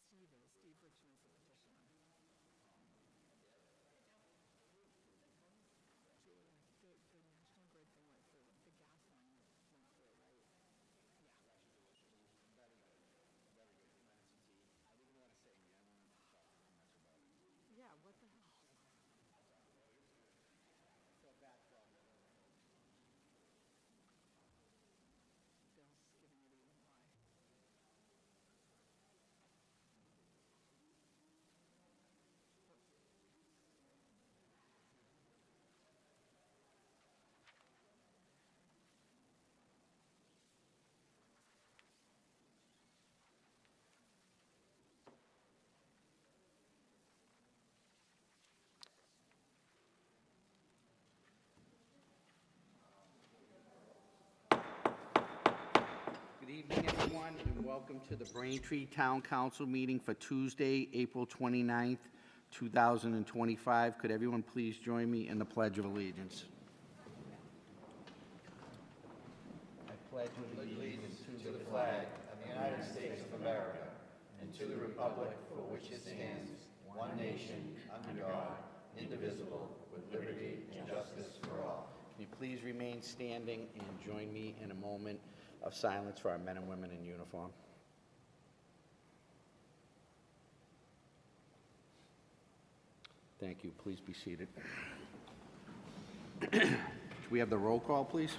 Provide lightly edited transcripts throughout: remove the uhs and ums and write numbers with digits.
Steve is. Steve Richmond is the petitioner. Julie, the National Grid thing went through. The gas line went through, right? Yeah. Very good. Very good. I didn't want to say anything. I don't want to talk too much about it. Yeah, what the hell? So bad problem. Bill's giving you the reason why. Good evening, everyone, and welcome to the Braintree Town Council meeting for Tuesday, April 29th, 2025. Could everyone please join me in the Pledge of Allegiance? I pledge Allegiance to the flag of the United States of America and to the republic for which it stands, one nation, under God, indivisible, with liberty and justice for all. Can you please remain standing and join me in a moment of silence for our men and women in uniform? Thank you. Please be seated. Can we have the roll call, please?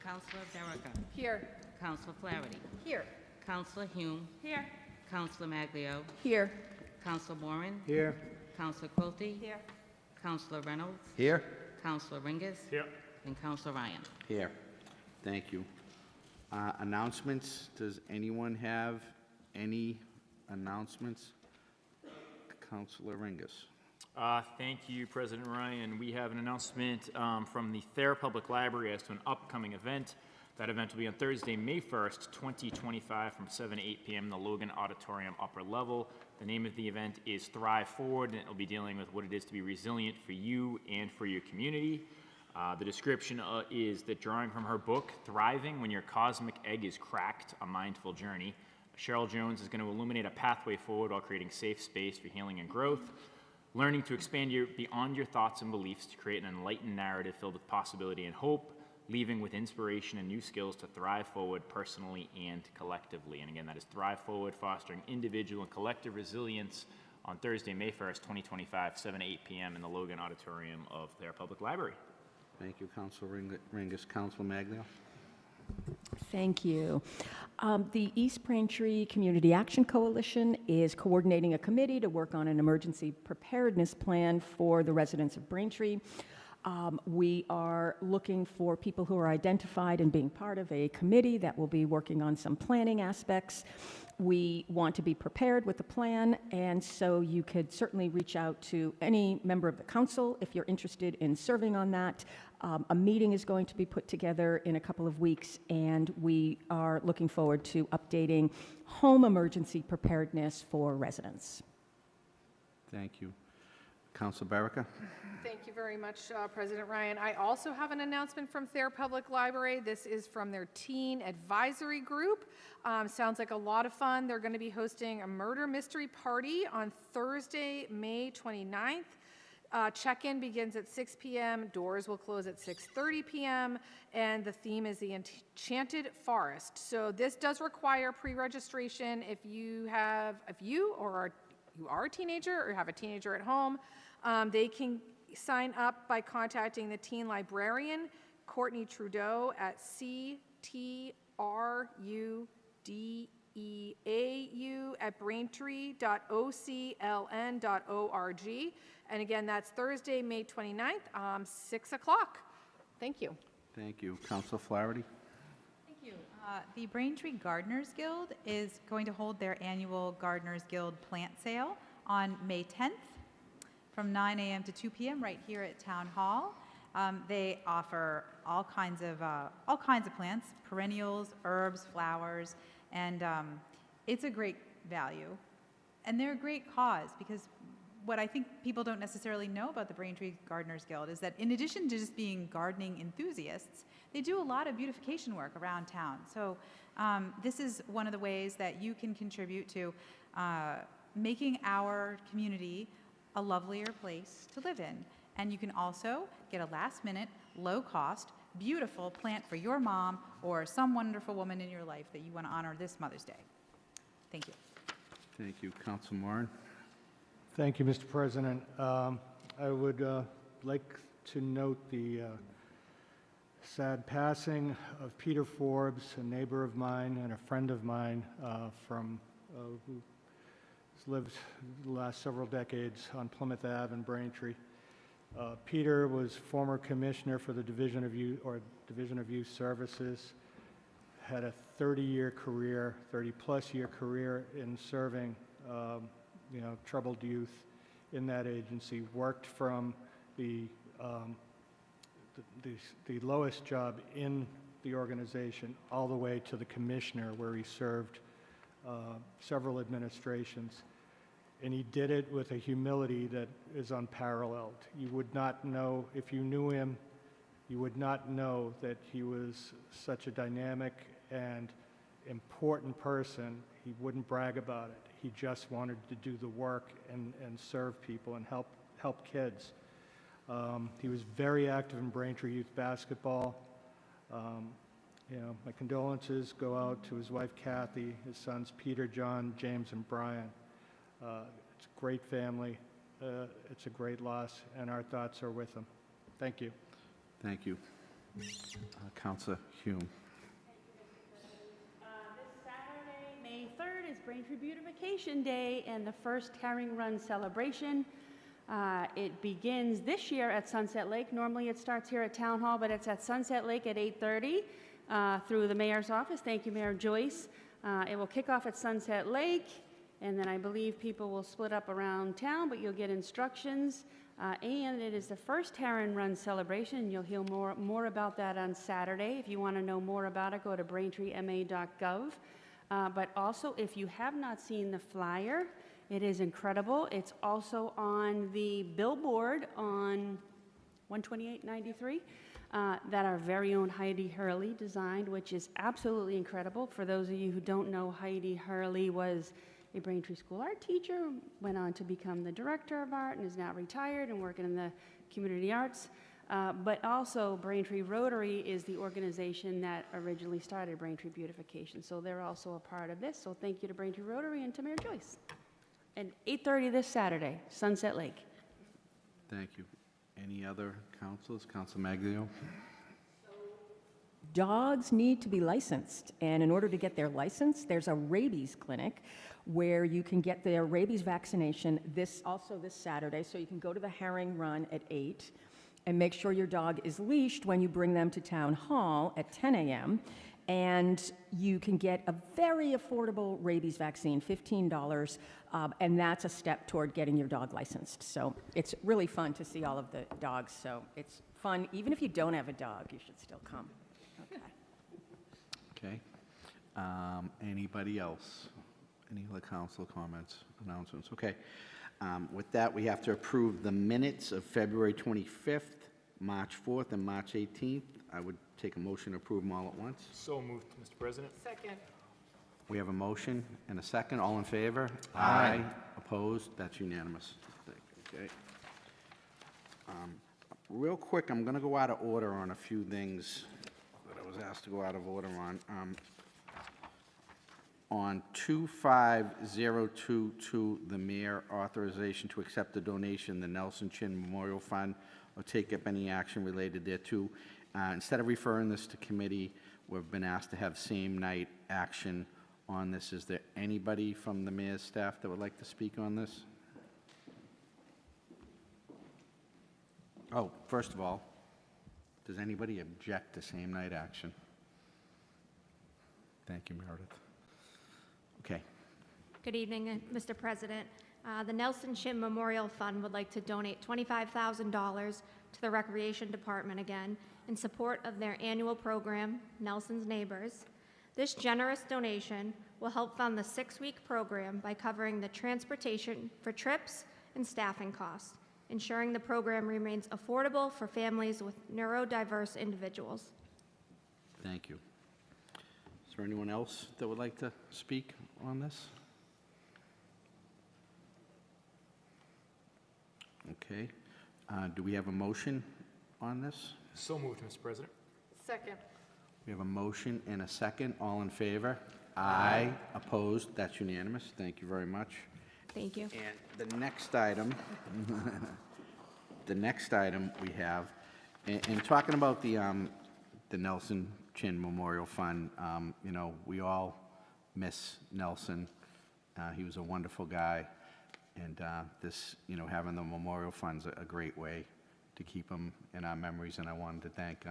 Councilor Baraka. Here. Councilor Flaherty. Here. Councilor Hume. Here. Councilor Maglio. Here. Councilor Moran. Here. Councilor Quilty. Here. Councilor Reynolds. Here. Councilor Ringus. Here. And Councilor Ryan. Here. Thank you. Announcements. Does anyone have any announcements? Councilor Ringus. Thank you, President Ryan. We have an announcement from the Thayer Public Library as to an upcoming event. That event will be on Thursday, May 1st, 2025 from 7 to 8 p.m. in the Logan Auditorium upper level. The name of the event is Thrive Forward, and it will be dealing with what it is to be resilient for you and for your community. The description is that drawing from her book, Thriving When Your Cosmic Egg is Cracked, A Mindful Journey, Cheryl Jones is going to illuminate a pathway forward while creating safe space for healing and growth, learning to expand beyond your thoughts and beliefs to create an enlightened narrative filled with possibility and hope, leaving with inspiration and new skills to thrive forward personally and collectively. And again, that is Thrive Forward, fostering individual and collective resilience on Thursday, May 1st, 2025, 7 to 8 p.m. in the Logan Auditorium of Thayer Public Library. Thank you, Councilor Ringus. Councilor Maglio. Thank you. The East Braintree Community Action Coalition is coordinating a committee to work on an emergency preparedness plan for the residents of Braintree. We are looking for people who are identified and being part of a committee that will be working on some planning aspects. We want to be prepared with the plan, and so you could certainly reach out to any member of the council if you're interested in serving on that. A meeting is going to be put together in a couple of weeks, and we are looking forward to updating home emergency preparedness for residents. Thank you. Councilor Baraka. Thank you very much, President Ryan. I also have an announcement from Thayer Public Library. This is from their Teen Advisory Group. Sounds like a lot of fun. They're going to be hosting a murder mystery party on Thursday, May 29th. Check-in begins at 6 p.m. Doors will close at 6:30 p.m. And the theme is the Enchanted Forest. So this does require pre-registration. If you are a teenager or have a teenager at home, they can sign up by contacting the teen librarian, Courtney Trudeau, at ctrudeau@braintree.ocln.org. And again, that's Thursday, May 29th, 6 o'clock. Thank you. Thank you. Councilor Flaherty. Thank you. The Braintree Gardeners Guild is going to hold their annual Gardeners Guild plant sale on May 10th from 9 a.m. to 2 p.m. right here at Town Hall. They offer all kinds of plants, perennials, herbs, flowers, and it's a great value. And they're a great cause because what I think people don't necessarily know about the Braintree Gardeners Guild is that in addition to just being gardening enthusiasts, they do a lot of beautification work around town. So this is one of the ways that you can contribute to making our community a lovelier place to live in. And you can also get a last-minute, low-cost, beautiful plant for your mom or some wonderful woman in your life that you want to honor this Mother's Day. Thank you. Thank you. Council Moran? Thank you, Mr. President. I would like to note the sad passing of Peter Forbes, a neighbor of mine and a friend of mine who has lived the last several decades on Plymouth Ave in Braintree. Peter was former commissioner for the Division of Youth Services, had a 30-year career, 30-plus year career in serving troubled youth in that agency, worked from the lowest job in the organization all the way to the commissioner, where he served several administrations. And he did it with a humility that is unparalleled. You would not know, if you knew him, you would not know that he was such a dynamic and important person. He wouldn't brag about it. He just wanted to do the work and serve people and help kids. He was very active in Braintree youth basketball. My condolences go out to his wife Kathy, his sons Peter, John, James, and Brian. It's a great family. It's a great loss, and our thoughts are with them. Thank you. Thank you. Councilor Hume. This Saturday, May 3rd, is Braintree Beautification Day and the first herring run celebration. It begins this year at Sunset Lake. Normally it starts here at Town Hall, but it's at Sunset Lake at 8:30 through the mayor's office. Thank you, Mayor Joyce. It will kick off at Sunset Lake, and then I believe people will split up around town, but you'll get instructions. And it is the first Heron Run celebration. You'll hear more about that on Saturday. If you want to know more about it, go to braintreema.gov. But also, if you have not seen the flyer, it is incredible. It's also on the billboard on 12893 that our very own Heidi Hurley designed, which is absolutely incredible. For those of you who don't know, Heidi Hurley was a Braintree School art teacher, went on to become the director of art, and is now retired and working in the community arts. But also, Braintree Rotary is the organization that originally started Braintree Beautification. So they're also a part of this. So thank you to Braintree Rotary and to Mayor Joyce. And 8:30 this Saturday, Sunset Lake. Thank you. Any other councilors? Council Maglio? Dogs need to be licensed, and in order to get their license, there's a rabies clinic where you can get their rabies vaccination this Saturday. So you can go to the Herring Run at 8 and make sure your dog is leashed when you bring them to Town Hall at 10 a.m. And you can get a very affordable rabies vaccine, $15, and that's a step toward getting your dog licensed. So it's really fun to see all of the dogs. So it's fun. Even if you don't have a dog, you should still come. Okay. Anybody else? Any other council comments, announcements? Okay. With that, we have to approve the minutes of February 25th, March 4th, and March 18th. I would take a motion to approve them all at once. So moved, Mr. President. Second. We have a motion and a second. All in favor? Aye. Opposed? That's unanimous. Okay. Real quick, I'm going to go out of order on a few things that I was asked to go out of order on. On 25022, the mayor authorization to accept the donation, the Nelson Chin Memorial Fund, or take up any action related thereto. Instead of referring this to committee, we've been asked to have same night action on this. Is there anybody from the mayor's staff that would like to speak on this? Oh, first of all, does anybody object to same night action? Thank you, Meredith. Okay. Good evening, Mr. President. The Nelson Shim Memorial Fund would like to donate $25,000 to the Recreation Department again in support of their annual program, Nelson's Neighbors. This generous donation will help fund the 6-week program by covering the transportation for trips and staffing costs, ensuring the program remains affordable for families with neurodiverse individuals. Thank you. Is there anyone else that would like to speak on this? Okay. Do we have a motion on this? So moved, Mr. President. Second. We have a motion and a second. All in favor? Aye. Opposed? That's unanimous. Thank you very much. Thank you. And the next item, we have, in talking about the Nelson Chin Memorial Fund, you know, we all miss Nelson. He was a wonderful guy, and this, you know, having the memorial fund's a great way to keep him in our memories, and I wanted to thank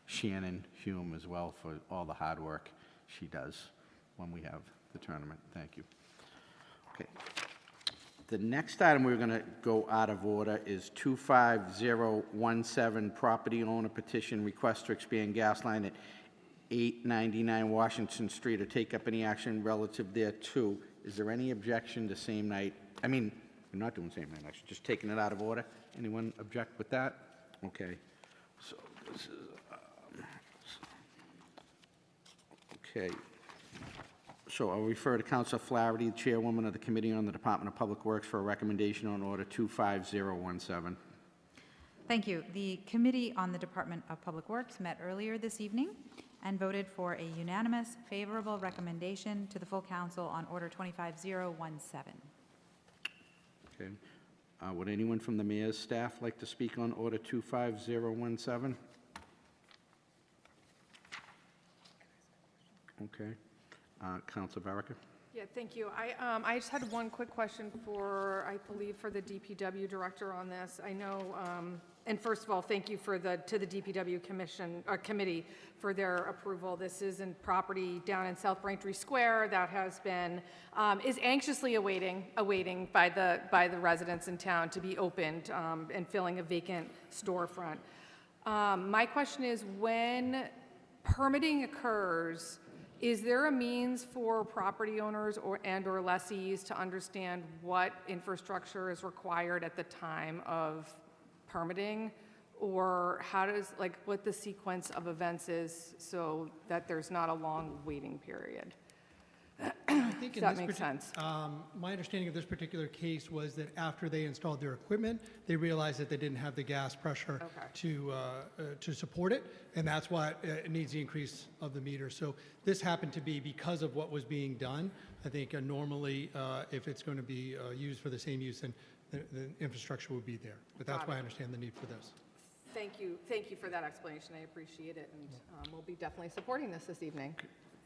Shannon Hume as well for all the hard work she does when we have the tournament. Thank you. Okay. The next item we're going to go out of order is 25017, property owner petition, request to expand gas line at 899 Washington Street or take up any action relative thereto. Is there any objection to same night? I mean, we're not doing same night action, just taking it out of order. Anyone object with that? Okay. So this is, okay. So I'll refer to Councilor Flaherty, Chairwoman of the Committee on the Department of Public Works, for a recommendation on Order 25017. Thank you. The Committee on the Department of Public Works met earlier this evening and voted for a unanimous favorable recommendation to the full council on Order 25017. Okay. Would anyone from the mayor's staff like to speak on Order 25017? Okay. Councilor Baraka? Yeah, thank you. I just had one quick question for, I believe, for the DPW director on this. I know, and first of all, thank you to the DPW committee for their approval. This is in property down in South Braintree Square that has been, is anxiously awaiting by the residents in town to be opened and filling a vacant storefront. My question is, when permitting occurs, is there a means for property owners or lessees to understand what infrastructure is required at the time of permitting? Or how does, like, what the sequence of events is so that there's not a long waiting period? I think Does that make sense? My understanding of this particular case was that after they installed their equipment, they realized that they didn't have the gas pressure to support it, and that's why it needs the increase of the meter. So this happened to be because of what was being done. I think normally, if it's going to be used for the same use, then the infrastructure would be there. But that's why I understand the need for this. Thank you for that explanation. I appreciate it, and we'll be definitely supporting this evening.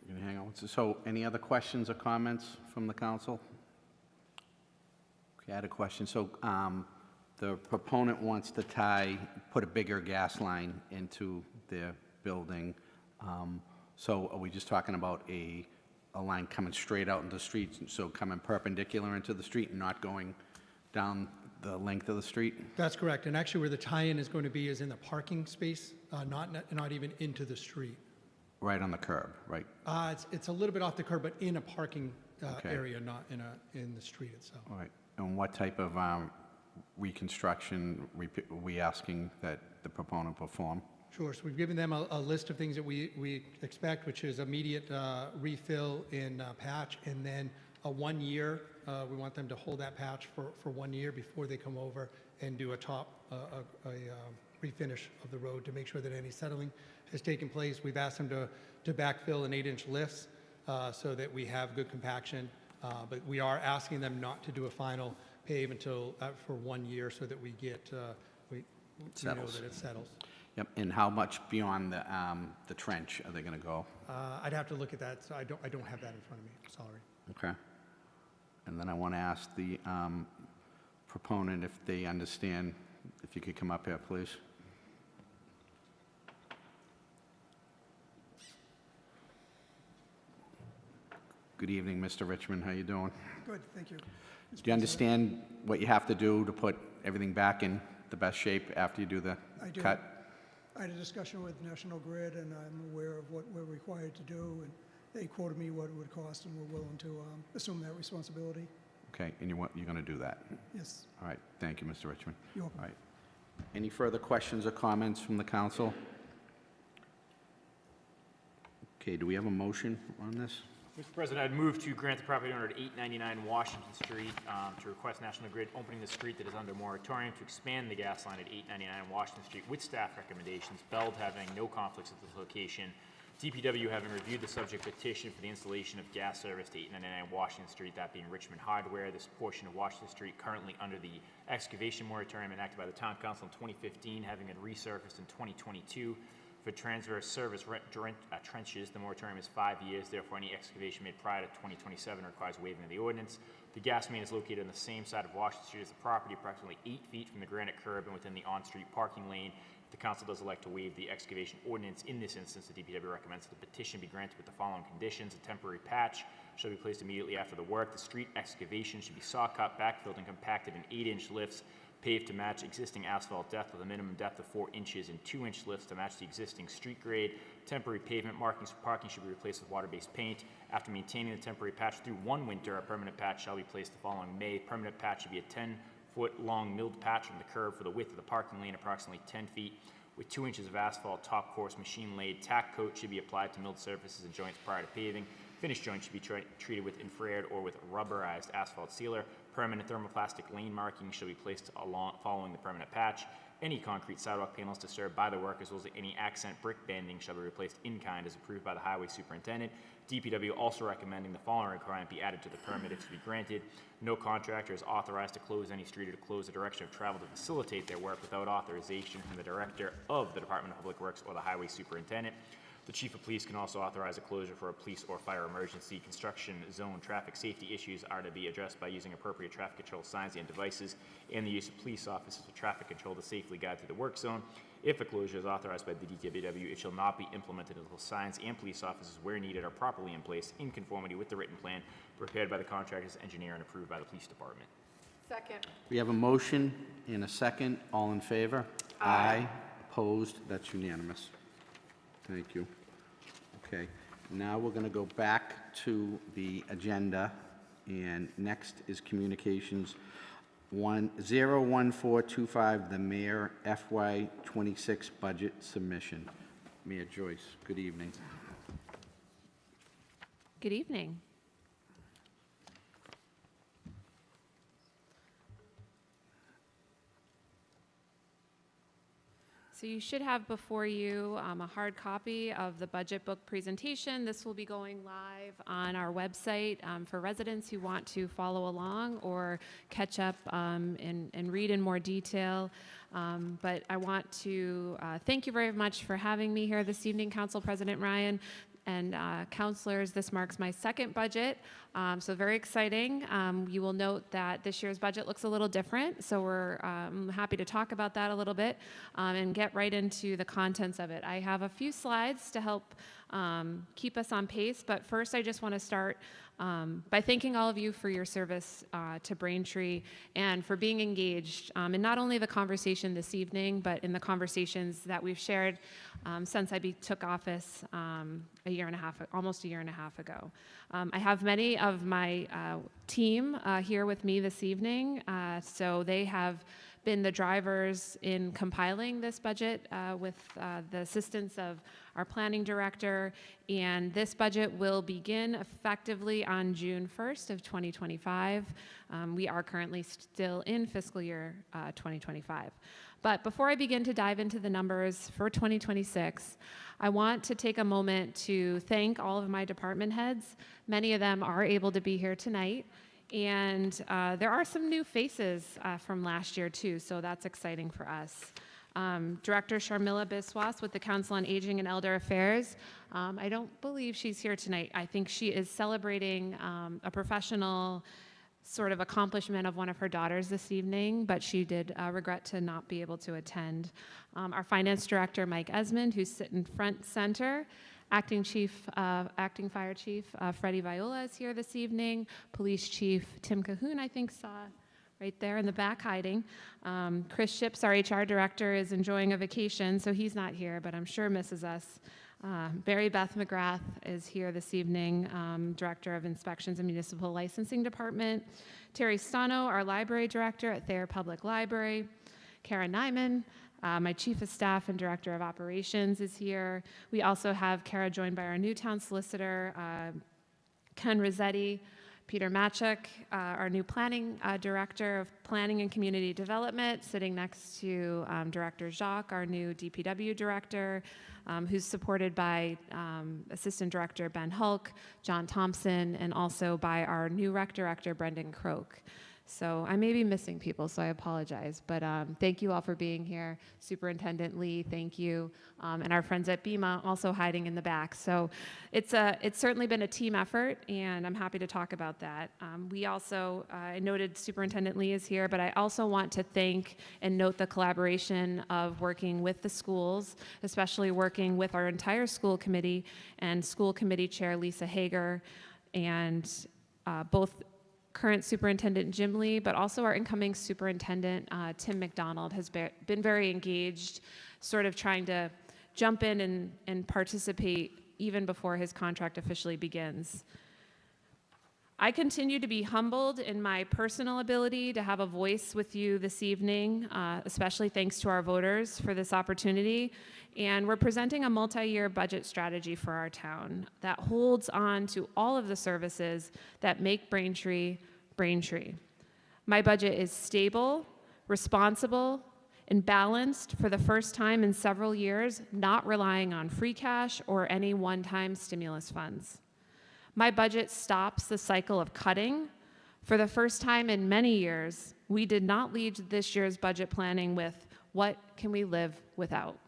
You're going to hang on. So any other questions or comments from the council? Okay, I had a question. So the proponent wants to put a bigger gas line into their building. So are we just talking about a line coming straight out into the street, so coming perpendicular into the street and not going down the length of the street? That's correct. And actually where the tie-in is going to be is in the parking space, not even into the street. Right on the curb, right? It's a little bit off the curb, but in a parking Okay. area, not in the street itself. All right. And what type of reconstruction are we asking that the proponent perform? Sure. So we've given them a list of things that we expect, which is immediate refill in patch, and then a 1 year. We want them to hold that patch for 1 year before they come over and do a refinish of the road to make sure that any settling has taken place. We've asked them to backfill in 8-inch lifts so that we have good compaction, but we are asking them not to do a final pave until for 1 year so that we get we know that it settles. Yep. And how much beyond the trench are they going to go? I'd have to look at that. So I don't have that in front of me. Sorry. Okay. And then I want to ask the proponent if they understand. If you could come up here, please. Good evening, Mr. Richmond. How you doing? Good, thank you. Do you understand what you have to do to put everything back in the best shape after you do the cut? I had a discussion with National Grid, and I'm aware of what we're required to do, and they quoted me what it would cost, and we're willing to assume that responsibility. Okay, and you're going to do that? Yes. All right, thank you, Mr. Richmond. You're welcome. All right. Any further questions or comments from the council? Okay, do we have a motion on this? Mr. President, I'd move to grant the property owner at 899 Washington Street to request National Grid opening the street that is under moratorium to expand the gas line at 899 Washington Street with staff recommendations, Beld having no conflicts at this location, DPW having reviewed the subject petition for the installation of gas service to 899 Washington Street, that being Richmond Hardware. This portion of Washington Street currently under the excavation moratorium enacted by the Town Council in 2015, having been resurfaced in 2022. For transverse service trenches, the moratorium is 5 years. Therefore, any excavation made prior to 2027 requires waiving of the ordinance. The gas main is located on the same side of Washington Street as the property, approximately 8 feet from the granite curb and within the on-street parking lane. If the council does elect to waive the excavation ordinance in this instance, the DPW recommends that the petition be granted with the following conditions. A temporary patch shall be placed immediately after the work. The street excavation should be saw cut, backfilled, and compacted in 8-inch lifts, paved to match existing asphalt depth with a minimum depth of 4 inches and 2-inch lifts to match the existing street grade. Temporary pavement markings for parking should be replaced with water-based paint. After maintaining the temporary patch through 1 winter, a permanent patch shall be placed the following May. Permanent patch should be a 10-foot-long milled patch from the curb for the width of the parking lane, approximately 10 feet, with 2 inches of asphalt, top course, machine-laid. Tack coat should be applied to milled surfaces and joints prior to paving. Finished joints should be treated with infrared or with rubberized asphalt sealer. Permanent thermoplastic lane markings shall be placed following the permanent patch. Any concrete sidewalk panels disturbed by the work, as well as any accent brick banding, shall be replaced in kind as approved by the highway superintendent. DPW also recommending the following requirement be added to the permit if to be granted. No contractor is authorized to close any street or to close the direction of travel to facilitate their work without authorization from the director of the Department of Public Works or the highway superintendent. The chief of police can also authorize a closure for a police or fire emergency. Construction zone traffic safety issues are to be addressed by using appropriate traffic control signs and devices and the use of police officers for traffic control to safely guide through the work zone. If a closure is authorized by the DPW, it shall not be implemented until signs and police officers where needed are properly in place in conformity with the written plan prepared by the contractor's engineer and approved by the police department. Second. We have a motion and a second. All in favor? Aye. Opposed? That's unanimous. Thank you. Okay, now we're going to go back to the agenda, and next is Communications 01425, the Mayor FY26 Budget Submission. Mayor Joyce, good evening. Good evening. So you should have before you a hard copy of the budget book presentation. This will be going live on our website for residents who want to follow along or catch up and read in more detail. But I want to thank you very much for having me here this evening, Council President Ryan and councilors. This marks my second budget, so very exciting. You will note that this year's budget looks a little different, so we're happy to talk about that a little bit and get right into the contents of it. I have a few slides to help keep us on pace, but first I just want to start by thanking all of you for your service to Braintree and for being engaged in not only the conversation this evening, but in the conversations that we've shared since I took office almost a year and a half ago. I have many of my team here with me this evening, so they have been the drivers in compiling this budget with the assistance of our planning director, and this budget will begin effectively on June 1st of 2025. We are currently still in fiscal year 2025. But before I begin to dive into the numbers for 2026, I want to take a moment to thank all of my department heads. Many of them are able to be here tonight. And there are some new faces from last year, too, so that's exciting for us. Director Sharmila Biswas with the Council on Aging and Elder Affairs. I don't believe she's here tonight. I think she is celebrating a professional sort of accomplishment of one of her daughters this evening, but she did regret to not be able to attend. Our Finance Director, Mike Esmond, who's sitting front center. Acting Fire Chief Freddie Viola is here this evening. Police Chief Tim Cahoon, I think, saw right there in the back hiding. Chris Ships, our HR Director, is enjoying a vacation, so he's not here, but I'm sure misses us. Mary Beth McGrath is here this evening, Director of Inspections and Municipal Licensing Department. Terry Stano, our Library Director at Thayer Public Library. Kara Nyman, my Chief of Staff and Director of Operations, is here. We also have Kara joined by our Newtown Solicitor, Ken Rossetti, Peter Machuk, our new Planning Director of Planning and Community Development, sitting next to Director Jacques, our new DPW Director, who's supported by Assistant Director Ben Hulk, John Thompson, and also by our new Rec Director, Brendan Croak. So I may be missing people, so I apologize. But thank you all for being here. Superintendent Lee, thank you. And our friends at BEMA also hiding in the back. So it's certainly been a team effort, and I'm happy to talk about that. We also, I noted Superintendent Lee is here, but I also want to thank and note the collaboration of working with the schools, especially working with our entire school committee and school committee chair Lisa Hager, and both current superintendent Jim Lee, but also our incoming superintendent Tim McDonald has been very engaged, sort of trying to jump in and participate even before his contract officially begins. I continue to be humbled in my personal ability to have a voice with you this evening, especially thanks to our voters for this opportunity. And we're presenting a multi-year budget strategy for our town that holds on to all of the services that make Braintree, Braintree. My budget is stable, responsible, and balanced for the first time in several years, not relying on free cash or any one-time stimulus funds. My budget stops the cycle of cutting. For the first time in many years, we did not lead this year's budget planning with, what can we live without?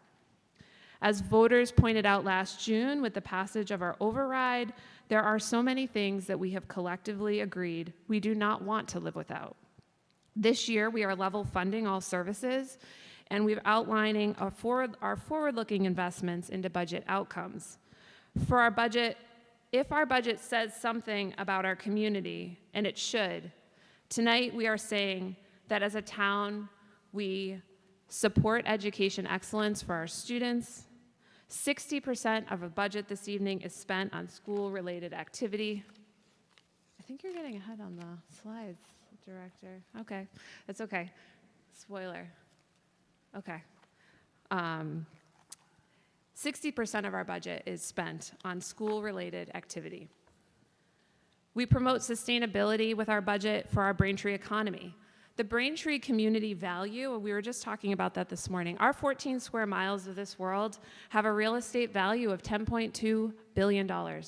As voters pointed out last June with the passage of our override, there are so many things that we have collectively agreed we do not want to live without. This year, we are level funding all services, and we're outlining our forward-looking investments into budget outcomes. For our budget, if our budget says something about our community, and it should, tonight we are saying that as a town, we support education excellence for our students. 60% of a budget this evening is spent on school-related activity. I think you're getting ahead on the slides, Director. Okay, that's okay. Spoiler. Okay. 60% of our budget is spent on school-related activity. We promote sustainability with our budget for our Braintree economy. The Braintree community value, we were just talking about that this morning. Our 14 square miles of this world have a real estate value of $10.2 billion.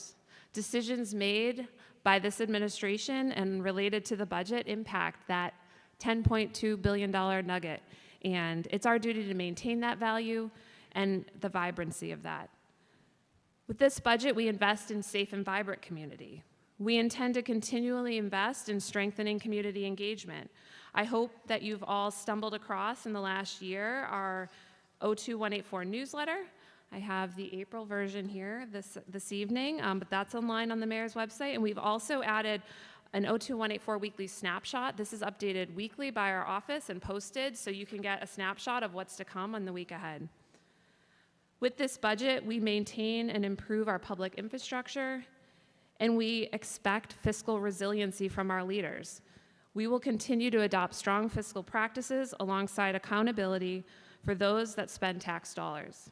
Decisions made by this administration and related to the budget impact that $10.2 billion nugget. And it's our duty to maintain that value and the vibrancy of that. With this budget, we invest in safe and vibrant community. We intend to continually invest in strengthening community engagement. I hope that you've all stumbled across in the last year our 02184 newsletter. I have the April version here this evening, but that's online on the mayor's website. And we've also added an 02184 weekly snapshot. This is updated weekly by our office and posted, so you can get a snapshot of what's to come on the week ahead. With this budget, we maintain and improve our public infrastructure, and we expect fiscal resiliency from our leaders. We will continue to adopt strong fiscal practices alongside accountability for those that spend tax dollars.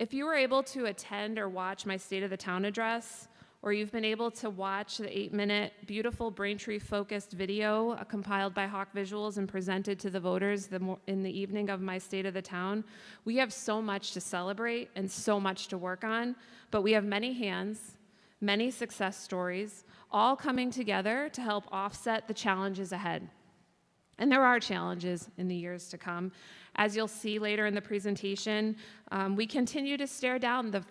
If you were able to attend or watch my State of the Town address, or you've been able to watch the 8-minute beautiful Braintree-focused video compiled by Hawk Visuals and presented to the voters in the evening of my State of the Town, we have so much to celebrate and so much to work on, but we have many hands, many success stories, all coming together to help offset the challenges ahead. And there are challenges in the years to come. As you'll see later in the presentation, we continue to stare down the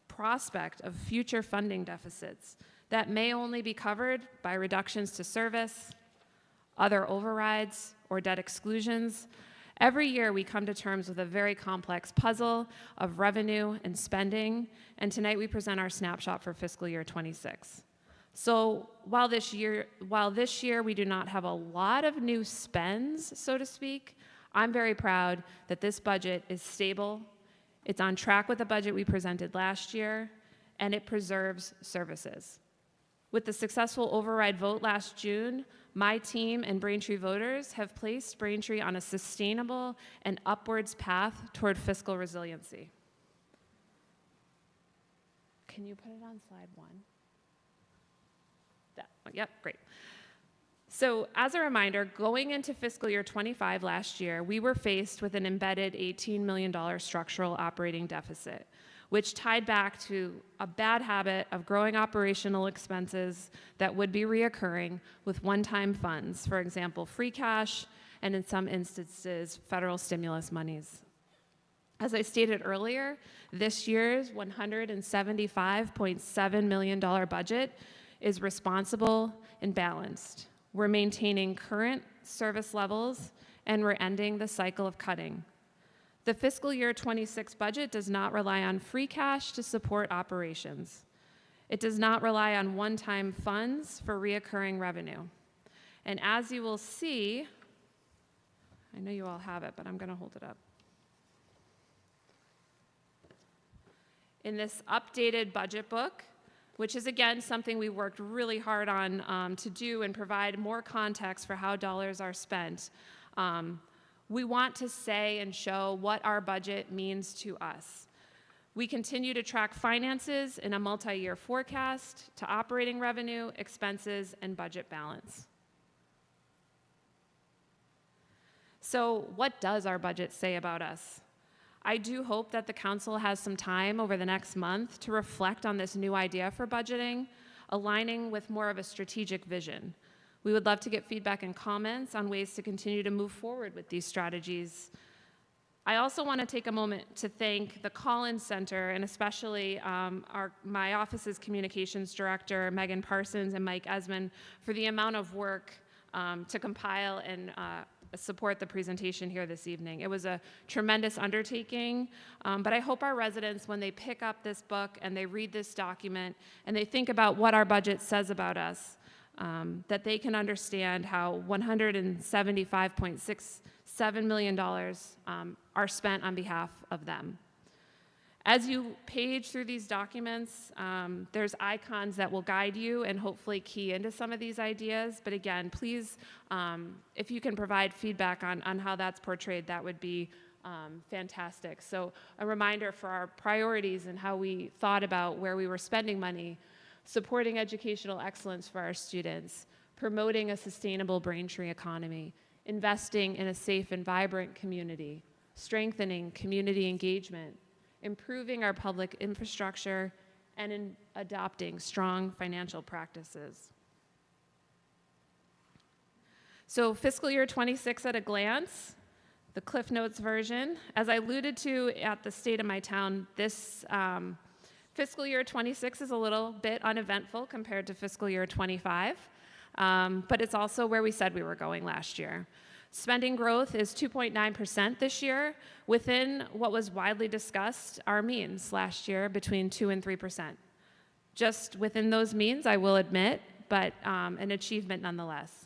prospect of future funding deficits that may only be covered by reductions to service, other overrides, or debt exclusions. Every year we come to terms with a very complex puzzle of revenue and spending, and tonight we present our snapshot for fiscal year 26. So while this year we do not have a lot of new spends, so to speak, I'm very proud that this budget is stable, It's on track with the budget we presented last year, and it preserves services. With the successful override vote last June, my team and Braintree voters have placed Braintree on a sustainable and upwards path toward fiscal resiliency. Can you put it on slide 1? That one, yep, great. So as a reminder, going into fiscal year 25 last year, we were faced with an embedded $18 million structural operating deficit, which tied back to a bad habit of growing operational expenses that would be reoccurring with one-time funds, for example, free cash, and in some instances, federal stimulus monies. As I stated earlier, this year's $175.7 million budget is responsible and balanced. We're maintaining current service levels, and we're ending the cycle of cutting. The fiscal year 26 budget does not rely on free cash to support operations. It does not rely on one-time funds for reoccurring revenue. And as you will see, I know you all have it, but I'm going to hold it up. In this updated budget book, which is, again, something we worked really hard on to do and provide more context for how dollars are spent. We want to say and show what our budget means to us. We continue to track finances in a multi-year forecast to operating revenue, expenses, and budget balance. So what does our budget say about us? I do hope that the council has some time over the next month to reflect on this new idea for budgeting, aligning with more of a strategic vision. We would love to get feedback and comments on ways to continue to move forward with these strategies. I also want to take a moment to thank the Collins Center, and especially my office's communications director, Megan Parsons, and Mike Esmond, for the amount of work to compile and support the presentation here this evening. It was a tremendous undertaking, but I hope our residents, when they pick up this book and they read this document and they think about what our budget says about us, that they can understand how $175.67 million are spent on behalf of them. As you page through these documents, there's icons that will guide you and hopefully key into some of these ideas. But again, please, if you can provide feedback on how that's portrayed, that would be fantastic. So a reminder for our priorities and how we thought about where we were spending money: supporting educational excellence for our students, promoting a sustainable Braintree economy, investing in a safe and vibrant community, strengthening community engagement, improving our public infrastructure, and in adopting strong financial practices. So fiscal year 26 at a glance, the Cliff Notes version. As I alluded to at the State of My Town, this fiscal year 26 is a little bit uneventful compared to fiscal year 25, but it's also where we said we were going last year. Spending growth is 2.9% this year, within what was widely discussed, our means last year, between 2 and 3%. Just within those means, I will admit, but an achievement nonetheless.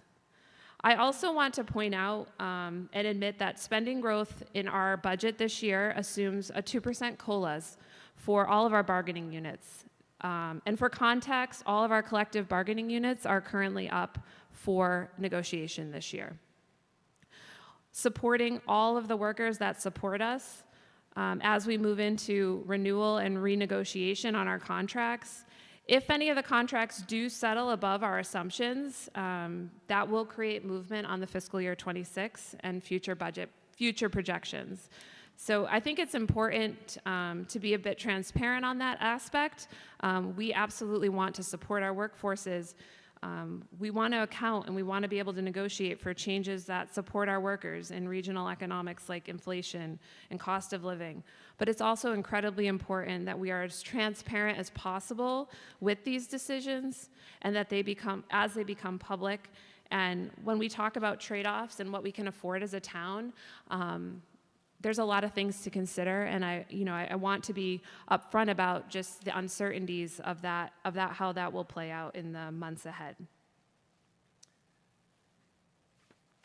I also want to point out and admit that spending growth in our budget this year assumes a 2% COLAs for all of our bargaining units. And for context, all of our collective bargaining units are currently up for negotiation this year. Supporting all of the workers that support us as we move into renewal and renegotiation on our contracts. If any of the contracts do settle above our assumptions, that will create movement on the fiscal year 26 and future projections. So I think it's important to be a bit transparent on that aspect. We absolutely want to support our workforces. We want to account and we want to be able to negotiate for changes that support our workers in regional economics like inflation and cost of living. But it's also incredibly important that we are as transparent as possible with these decisions and that as they become public. And when we talk about trade-offs and what we can afford as a town, there's a lot of things to consider, and I want to be upfront about just the uncertainties of that, how that will play out in the months ahead.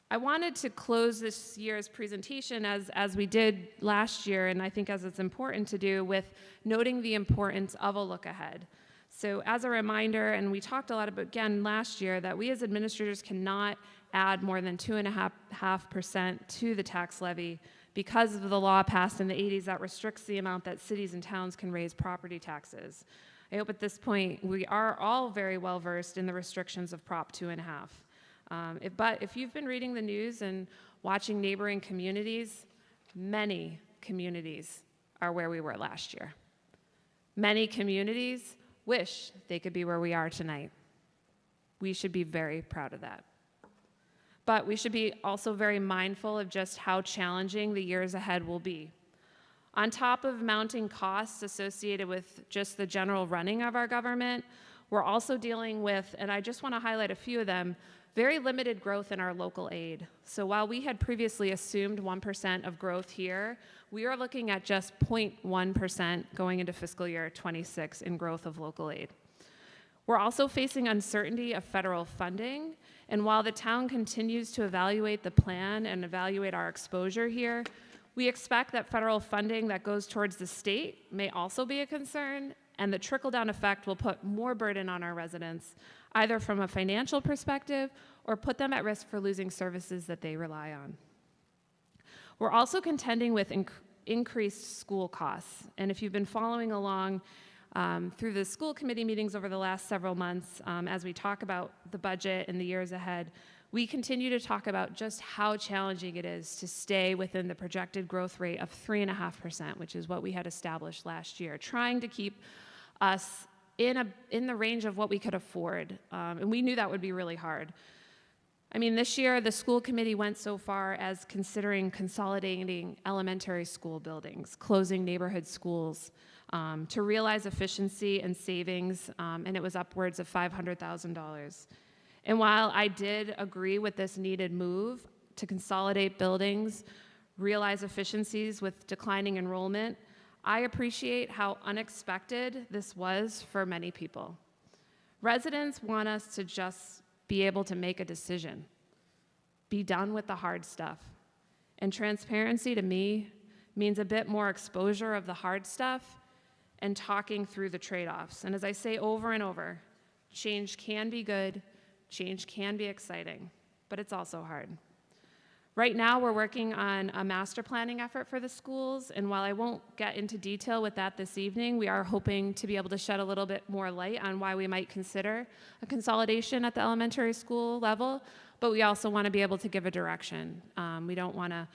I wanted to close this year's presentation as we did last year, and I think as it's important to do, with noting the importance of a look ahead. So as a reminder, and we talked a lot about again last year, that we as administrators cannot add more than 2.5% to the tax levy because of the law passed in the 80s that restricts the amount that cities and towns can raise property taxes. I hope at this point we are all very well versed in the restrictions of Prop 2.5. But if you've been reading the news and watching neighboring communities, many communities are where we were last year. Many communities wish they could be where we are tonight. We should be very proud of that. But we should be also very mindful of just how challenging the years ahead will be. On top of mounting costs associated with just the general running of our government, we're also dealing with, and I just want to highlight a few of them, very limited growth in our local aid. So while we had previously assumed 1% of growth here, we are looking at just 0.1% going into fiscal year 26 in growth of local aid. We're also facing uncertainty of federal funding, and while the town continues to evaluate the plan and evaluate our exposure here, we expect that federal funding that goes towards the state may also be a concern, and the trickle-down effect will put more burden on our residents, either from a financial perspective or put them at risk for losing services that they rely on. We're also contending with increased school costs, and if you've been following along through the school committee meetings over the last several months, as we talk about the budget and the years ahead, we continue to talk about just how challenging it is to stay within the projected growth rate of 3.5%, which is what we had established last year, trying to keep us in the range of what we could afford. And we knew that would be really hard. I mean, this year, the school committee went so far as considering consolidating elementary school buildings, closing neighborhood schools, to realize efficiency and savings, and it was upwards of $500,000. And while I did agree with this needed move to consolidate buildings, realize efficiencies with declining enrollment, I appreciate how unexpected this was for many people. Residents want us to just be able to make a decision, be done with the hard stuff. And transparency to me means a bit more exposure of the hard stuff and talking through the trade-offs. And as I say over and over, change can be good, change can be exciting, but it's also hard. Right now, we're working on a master planning effort for the schools, and while I won't get into detail with that this evening, we are hoping to be able to shed a little bit more light on why we might consider a consolidation at the elementary school level, but we also want to be able to give a direction. We don't want to,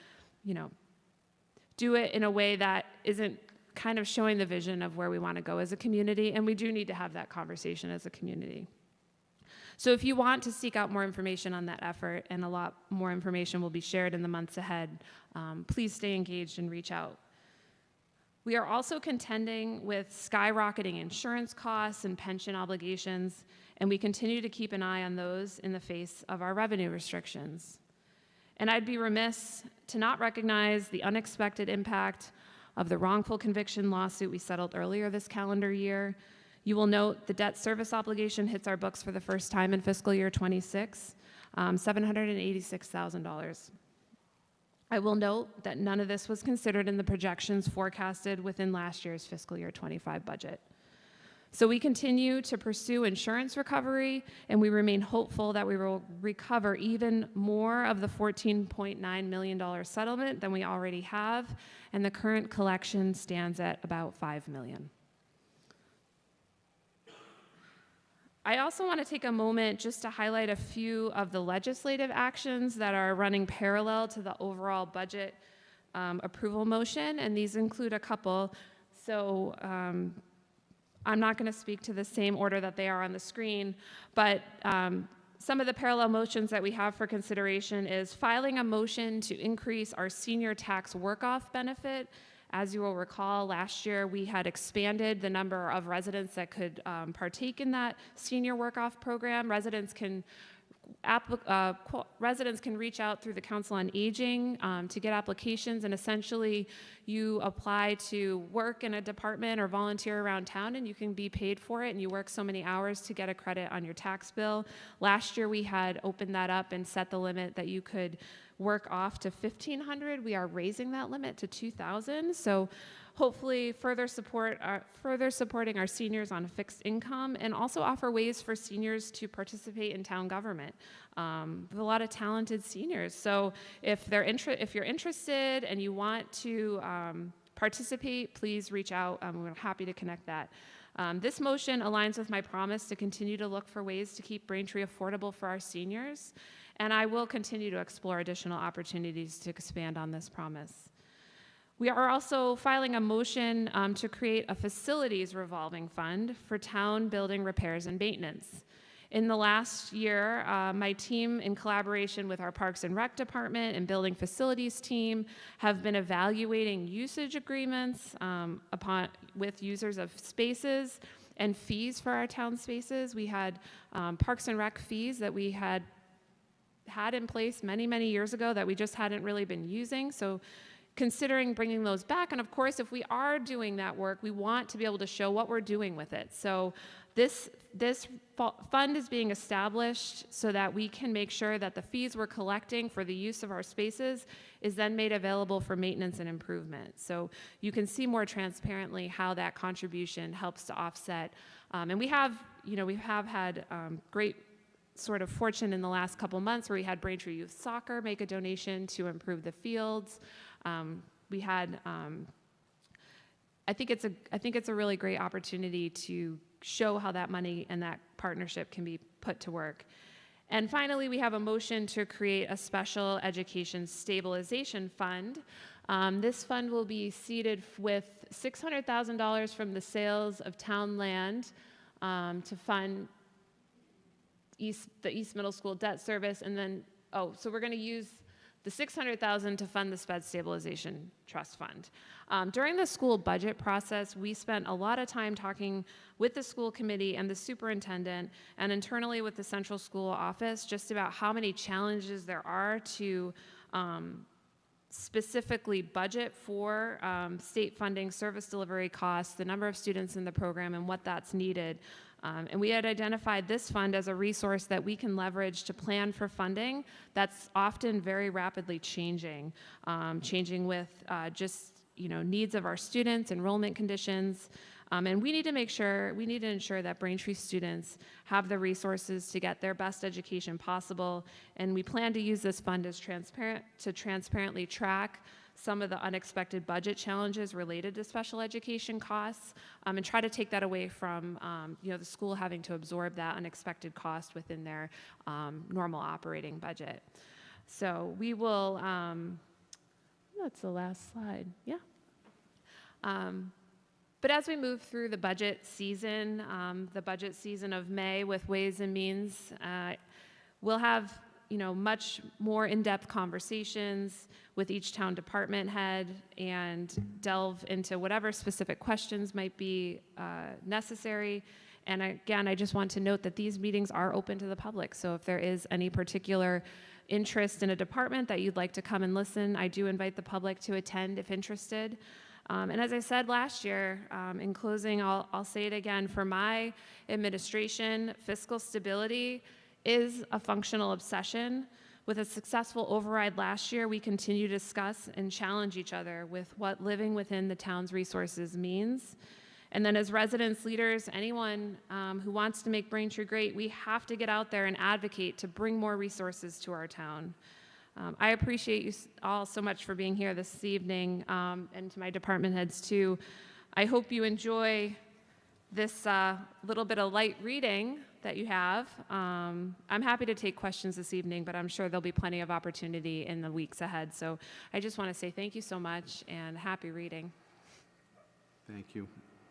do it in a way that isn't kind of showing the vision of where we want to go as a community, and we do need to have that conversation as a community. So if you want to seek out more information on that effort, and a lot more information will be shared in the months ahead, please stay engaged and reach out. We are also contending with skyrocketing insurance costs and pension obligations, and we continue to keep an eye on those in the face of our revenue restrictions. And I'd be remiss to not recognize the unexpected impact of the wrongful conviction lawsuit we settled earlier this calendar year. You will note the debt service obligation hits our books for the first time in fiscal year 26, $786,000. I will note that none of this was considered in the projections forecasted within last year's fiscal year 25 budget. So we continue to pursue insurance recovery, and we remain hopeful that we will recover even more of the $14.9 million settlement than we already have, and the current collection stands at about $5 million. I also want to take a moment just to highlight a few of the legislative actions that are running parallel to the overall budget approval motion, and these include a couple. So I'm not going to speak to the same order that they are on the screen, but some of the parallel motions that we have for consideration is filing a motion to increase our senior tax work-off benefit. As you will recall, last year we had expanded the number of residents that could partake in that senior work-off program. Residents can residents can reach out through the Council on Aging to get applications, and essentially you apply to work in a department or volunteer around town, and you can be paid for it, and you work so many hours to get a credit on your tax bill. Last year we had opened that up and set the limit that you could work off to $1,500. We are raising that limit to $2,000. So hopefully further supporting our seniors on a fixed income, and also offer ways for seniors to participate in town government. We have a lot of talented seniors. So if you're interested and you want to participate, please reach out. We're happy to connect that. This motion aligns with my promise to continue to look for ways to keep Braintree affordable for our seniors, and I will continue to explore additional opportunities to expand on this promise. We are also filing a motion to create a facilities revolving fund for town building repairs and maintenance. In the last year, my team, in collaboration with our Parks and Rec Department and Building Facilities team, have been evaluating usage agreements with users of spaces and fees for our town spaces. We had Parks and Rec fees that we had in place many, many years ago that we just hadn't really been using. So considering bringing those back. And of course, if we are doing that work, we want to be able to show what we're doing with it. So this fund is being established so that we can make sure that the fees we're collecting for the use of our spaces is then made available for maintenance and improvement. So you can see more transparently how that contribution helps to offset. And we have had great sort of fortune in the last couple months where we had Braintree Youth Soccer make a donation to improve the fields. We had, I think it's a really great opportunity to show how that money and that partnership can be put to work. And finally, we have a motion to create a special education stabilization fund. This fund will be seeded with $600,000 from the sales of town land to fund the East Middle School debt service, and then, so we're going to use the $600,000 to fund the SPED Stabilization Trust Fund. During the school budget process, we spent a lot of time talking with the school committee and the superintendent and internally with the central school office just about how many challenges there are to specifically budget for state funding, service delivery costs, the number of students in the program, and what that's needed. And we had identified this fund as a resource that we can leverage to plan for funding that's often very rapidly changing, with needs of our students, enrollment conditions. And we need to ensure that Braintree students have the resources to get their best education possible. And we plan to use this fund as transparently track some of the unexpected budget challenges related to special education costs, and try to take that away from the school having to absorb that unexpected cost within their normal operating budget. So we will, that's the last slide, yeah. But as we move through the budget season of May with Ways and Means, we'll have much more in-depth conversations with each town department head and delve into whatever specific questions might be necessary. And again, I just want to note that these meetings are open to the public. So if there is any particular interest in a department that you'd like to come and listen, I do invite the public to attend if interested. And as I said last year, in closing, I'll say it again, for my administration, fiscal stability is a functional obsession. With a successful override last year, we continue to discuss and challenge each other with what living within the town's resources means. And then as residents, leaders, anyone who wants to make Braintree great, we have to get out there and advocate to bring more resources to our town. I appreciate you all so much for being here this evening, and to my department heads too. I hope you enjoy this little bit of light reading that you have. I'm happy to take questions this evening, but I'm sure there'll be plenty of opportunity in the weeks ahead. So I just want to say thank you so much and happy reading. Thank you.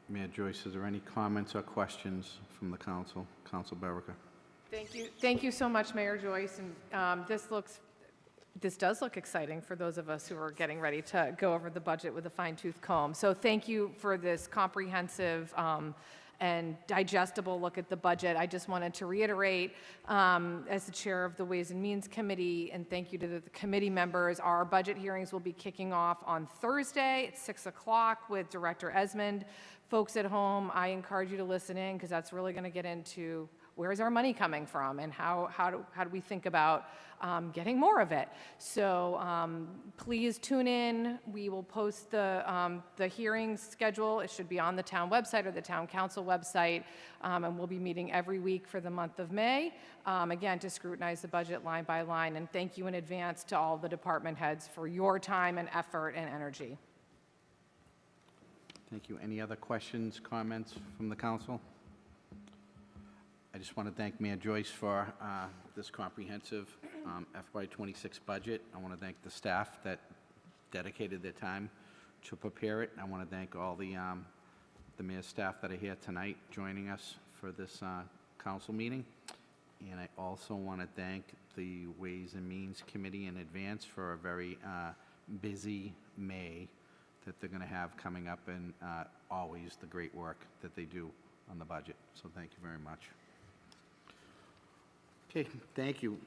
Mayor Joyce, is there any comments or questions from the council? Council Barrica. Thank you so much, Mayor Joyce. And this does look exciting for those of us who are getting ready to go over the budget with a fine-tooth comb. So thank you for this comprehensive and digestible look at the budget. I just wanted to reiterate, as the chair of the Ways and Means Committee, and thank you to the committee members, our budget hearings will be kicking off on Thursday at 6 o'clock with Director Esmond. Folks at home, I encourage you to listen in because that's really going to get into where is our money coming from and how do we think about getting more of it. So please tune in. We will post the hearing schedule. It should be on the town website or the town council website, and we'll be meeting every week for the month of May, again, to scrutinize the budget line by line. And thank you in advance to all the department heads for your time and effort and energy. Thank you. Any other questions, comments from the council? I just want to thank Mayor Joyce for this comprehensive FY26 budget. I want to thank the staff that dedicated their time to prepare it. I want to thank all the mayor's staff that are here tonight joining us for this council meeting. And I also want to thank the Ways and Means Committee in advance for a very busy May that they're going to have coming up, and always the great work that they do on the budget. So thank you very much. Okay, thank you.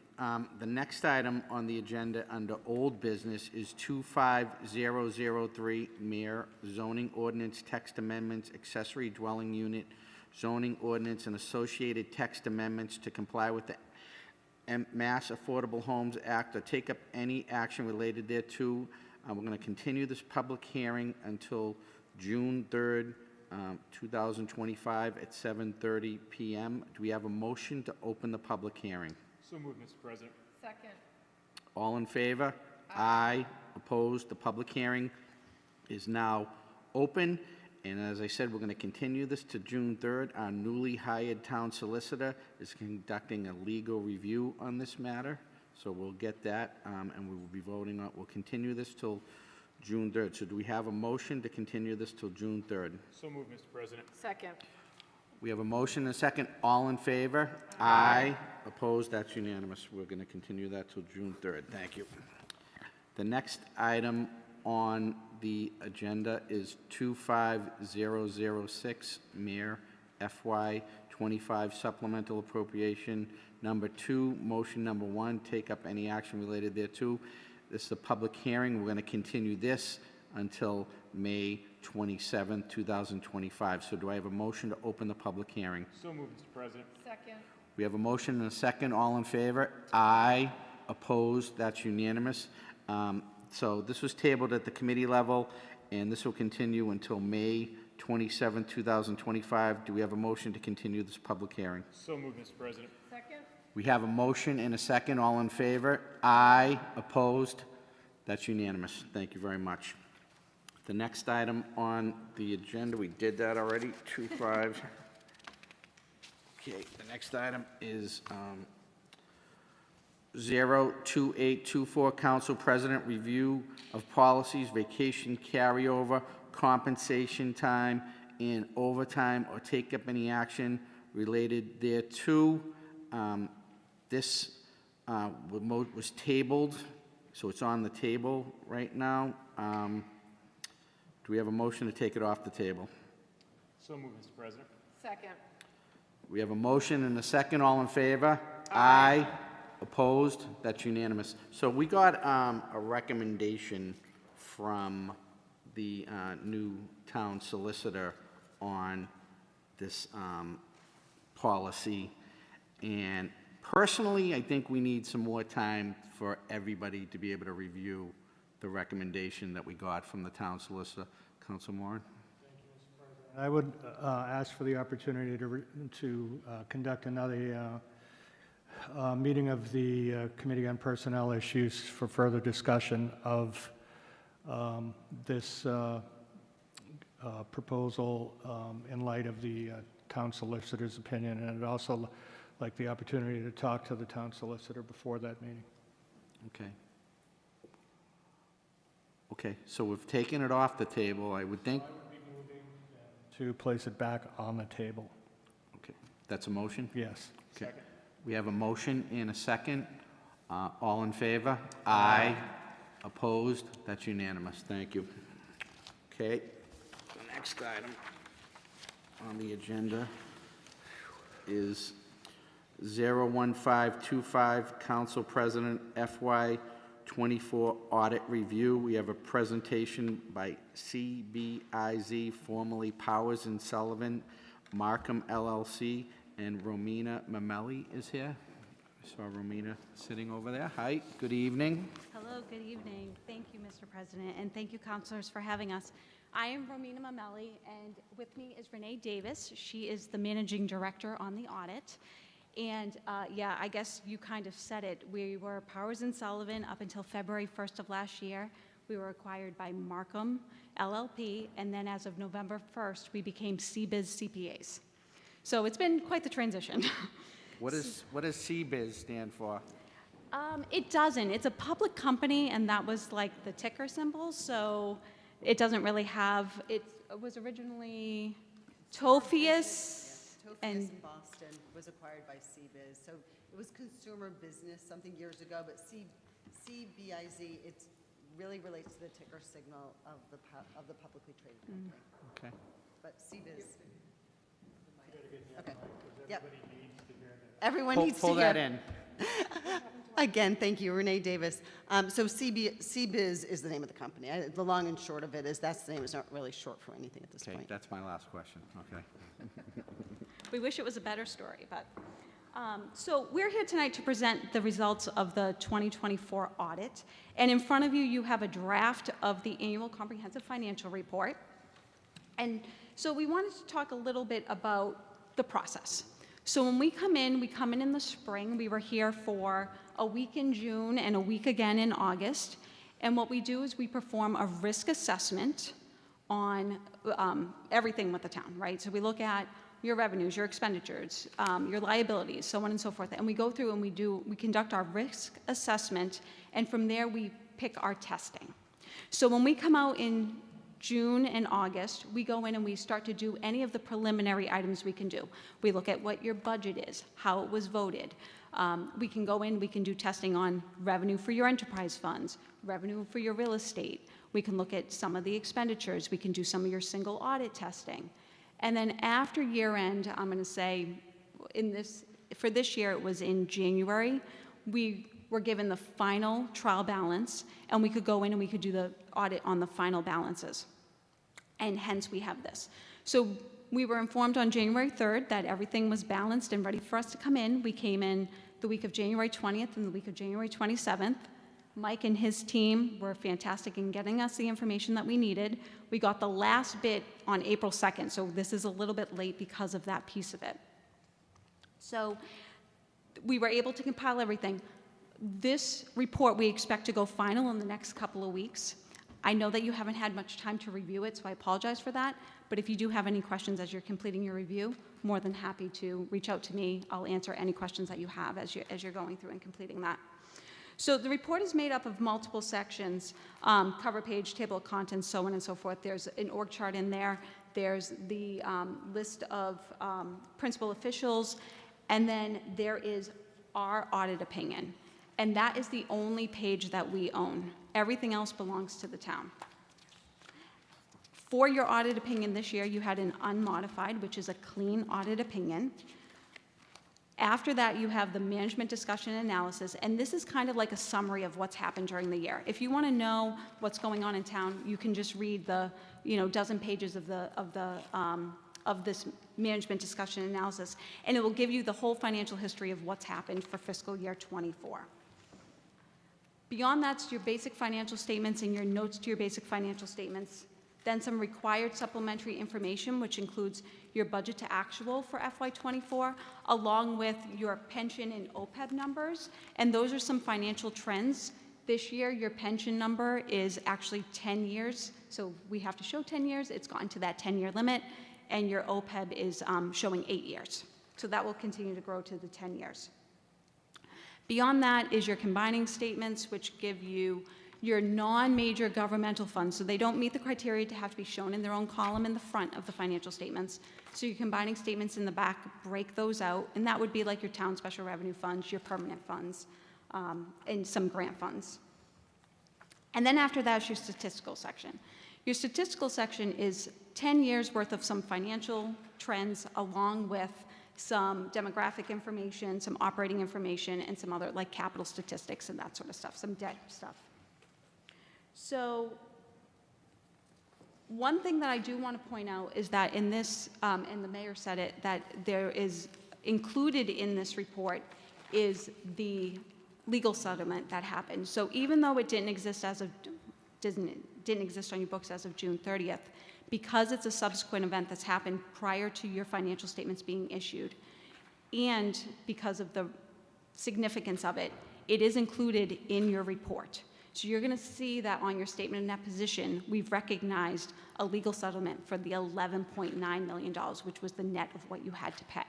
The next item on the agenda under old business is 25003, Mayor Zoning Ordinance Text Amendments, Accessory Dwelling Unit Zoning Ordinance, and associated text amendments to comply with the Mass Affordable Homes Act or take up any action related thereto. We're going to continue this public hearing until June 3rd, 2025 at 7:30 p.m. Do we have a motion to open the public hearing? So moved, Mr. President. Second. All in favor? Aye. Opposed? The public hearing is now open. And as I said, we're going to continue this to June 3rd. Our newly hired town solicitor is conducting a legal review on this matter. So we'll get that, and we will be voting on, we'll continue this till June 3rd. So do we have a motion to continue this till June 3rd? So moved, Mr. President. Second. We have a motion and a second. All in favor? Aye. Opposed? That's unanimous. We're going to continue that till June 3rd. Thank you. The next item on the agenda is 25006, Mayor FY25 Supplemental Appropriation Number 2, Motion Number 1, take up any action related thereto. This is a public hearing. We're going to continue this until May 27, 2025. So do I have a motion to open the public hearing? So moved, Mr. President. Second. We have a motion and a second. All in favor? Aye. Opposed? That's unanimous. So this was tabled at the committee level, and this will continue until May 27, 2025. Do we have a motion to continue this public hearing? So moved, Mr. President. Second. We have a motion and a second. All in favor? Aye. Opposed? That's unanimous. Thank you very much. The next item on the agenda, we did that already, 25. Okay, the next item is 02824, Council President Review of Policies, Vacation Carryover, Compensation Time, and Overtime, or take up any action related thereto. This was tabled, so it's on the table right now. Do we have a motion to take it off the table? So moved, Mr. President. Second. We have a motion and a second. All in favor? Aye. Opposed? That's unanimous. So we got a recommendation from the new town solicitor on this policy. And personally, I think we need some more time for everybody to be able to review the recommendation that we got from the town solicitor. Council Moran? I would ask for the opportunity to conduct another meeting of the Committee on Personnel Issues for further discussion of this proposal in light of the town solicitor's opinion, and I'd also like the opportunity to talk to the town solicitor before that meeting. Okay. Okay, so we've taken it off the table, I would think. To place it back on the table. Okay, that's a motion? Yes. Okay. We have a motion and a second. All in favor? Aye. Opposed? That's unanimous. Thank you. Okay, the next item on the agenda is 01525, Council President FY24 Audit Review. We have a presentation by CBIZ, formerly Powers and Sullivan, Markham LLC, and Romina Mamelli is here. I saw Romina sitting over there. Hi, good evening. Hello, good evening. Thank you, Mr. President, and thank you, councilors, for having us. I am Romina Mamelli, and with me is Renee Davis. She is the managing director on the audit. And yeah, I guess you kind of said it. We were Powers and Sullivan up until February 1st of last year. We were acquired by Markham LLP, and then as of November 1st, we became CBIZ CPAs. So it's been quite the transition. What does CBIZ stand for? It doesn't. It's a public company, and that was like the ticker symbol, so it doesn't really have, it was originally Tophius. And in Boston was acquired by CBIZ, so it was consumer business something years ago, but CBIZ, it really relates to the ticker signal of the publicly traded company. Okay. But CBIZ. Okay. Yep. Everyone needs to pull hear. that in. Again, thank you, Renee Davis. So CBIZ is the name of the company. The long and short of it is that's the name. It's not really short for anything at this Okay, point. that's my last question. Okay. We wish it was a better story, but. So we're here tonight to present the results of the 2024 audit. And in front of you, you have a draft of the annual comprehensive financial report. And so we wanted to talk a little bit about the process. So when we come in in the spring. We were here for a week in June and a week again in August. And what we do is we perform a risk assessment on everything with the town, right? So we look at your revenues, your expenditures, your liabilities, so on and so forth. And we go through and we conduct our risk assessment, and from there we pick our testing. So when we come out in June and August, we go in and we start to do any of the preliminary items we can do. We look at what your budget is, how it was voted. We can go in, we can do testing on revenue for your enterprise funds, revenue for your real estate. We can look at some of the expenditures. We can do some of your single audit testing. And then after year end, I'm going to say for this year, it was in January, we were given the final trial balance, and we could go in and we could do the audit on the final balances. And hence we have this. So we were informed on January 3rd that everything was balanced and ready for us to come in. We came in the week of January 20th and the week of January 27th. Mike and his team were fantastic in getting us the information that we needed. We got the last bit on April 2nd, so this is a little bit late because of that piece of it. So we were able to compile everything. This report we expect to go final in the next couple of weeks. I know that you haven't had much time to review it, so I apologize for that. But if you do have any questions as you're completing your review, more than happy to reach out to me. I'll answer any questions that you have as you're going through and completing that. So the report is made up of multiple sections, cover page, table of contents, so on and so forth. There's an org chart in there. There's the list of principal officials, and then there is our audit opinion. And that is the only page that we own. Everything else belongs to the town. For your audit opinion this year, you had an unmodified, which is a clean audit opinion. After that, you have the management discussion and analysis, and this is kind of like a summary of what's happened during the year. If you want to know what's going on in town, you can just read the dozen pages of this management discussion and analysis, and it will give you the whole financial history of what's happened for fiscal year '24. Beyond that's your basic financial statements and your notes to your basic financial statements. Then some required supplementary information, which includes your budget to actual for FY24, along with your pension and OPEB numbers. And those are some financial trends. This year, your pension number is actually 10 years. So we have to show 10 years. It's gotten to that 10-year limit. And your OPEB is showing 8 years. So that will continue to grow to the 10 years. Beyond that is your combining statements, which give you your non-major governmental funds. So they don't meet the criteria to have to be shown in their own column in the front of the financial statements. So your combining statements in the back break those out, and that would be like your town special revenue funds, your permanent funds, and some grant funds. And then after that is your statistical section. Your statistical section is 10 years worth of some financial trends along with some demographic information, some operating information, and some other like capital statistics and that sort of stuff, some debt stuff. So one thing that I do want to point out is that in this, and the mayor said it, that there is included in this report is the legal settlement that happened. So even though it didn't exist as of, didn't exist on your books as of June 30th, because it's a subsequent event that's happened prior to your financial statements being issued, and because of the significance of it, it is included in your report. So you're going to see that on your statement of net position, we've recognized a legal settlement for the $11.9 million, which was the net of what you had to pay.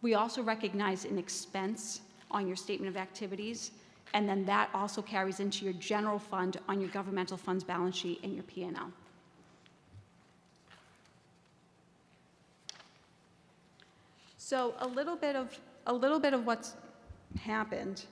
We also recognize an expense on your statement of activities, and then that also carries into your general fund on your governmental funds balance sheet and your P&L. So a little bit of what's happened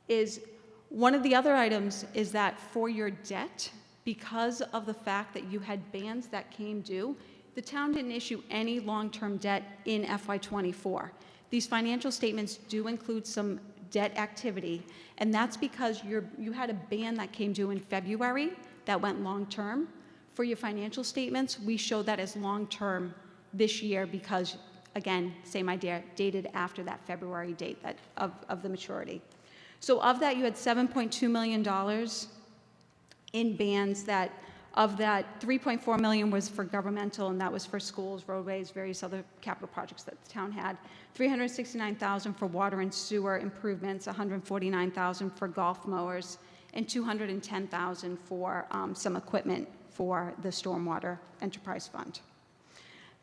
is one of the other items is that for your debt, because of the fact that you had bans that came due, the town didn't issue any long-term debt in FY24. These financial statements do include some debt activity, and that's because you had a ban that came due in February that went long-term. For your financial statements, we show that as long-term this year because, again, same idea, dated after that February date of the maturity. So of that, you had $7.2 million in bans. That of that, $3.4 million was for governmental, and that was for schools, roadways, various other capital projects that the town had. $369,000 for water and sewer improvements, $149,000 for golf mowers, and $210,000 for some equipment for the Stormwater Enterprise Fund.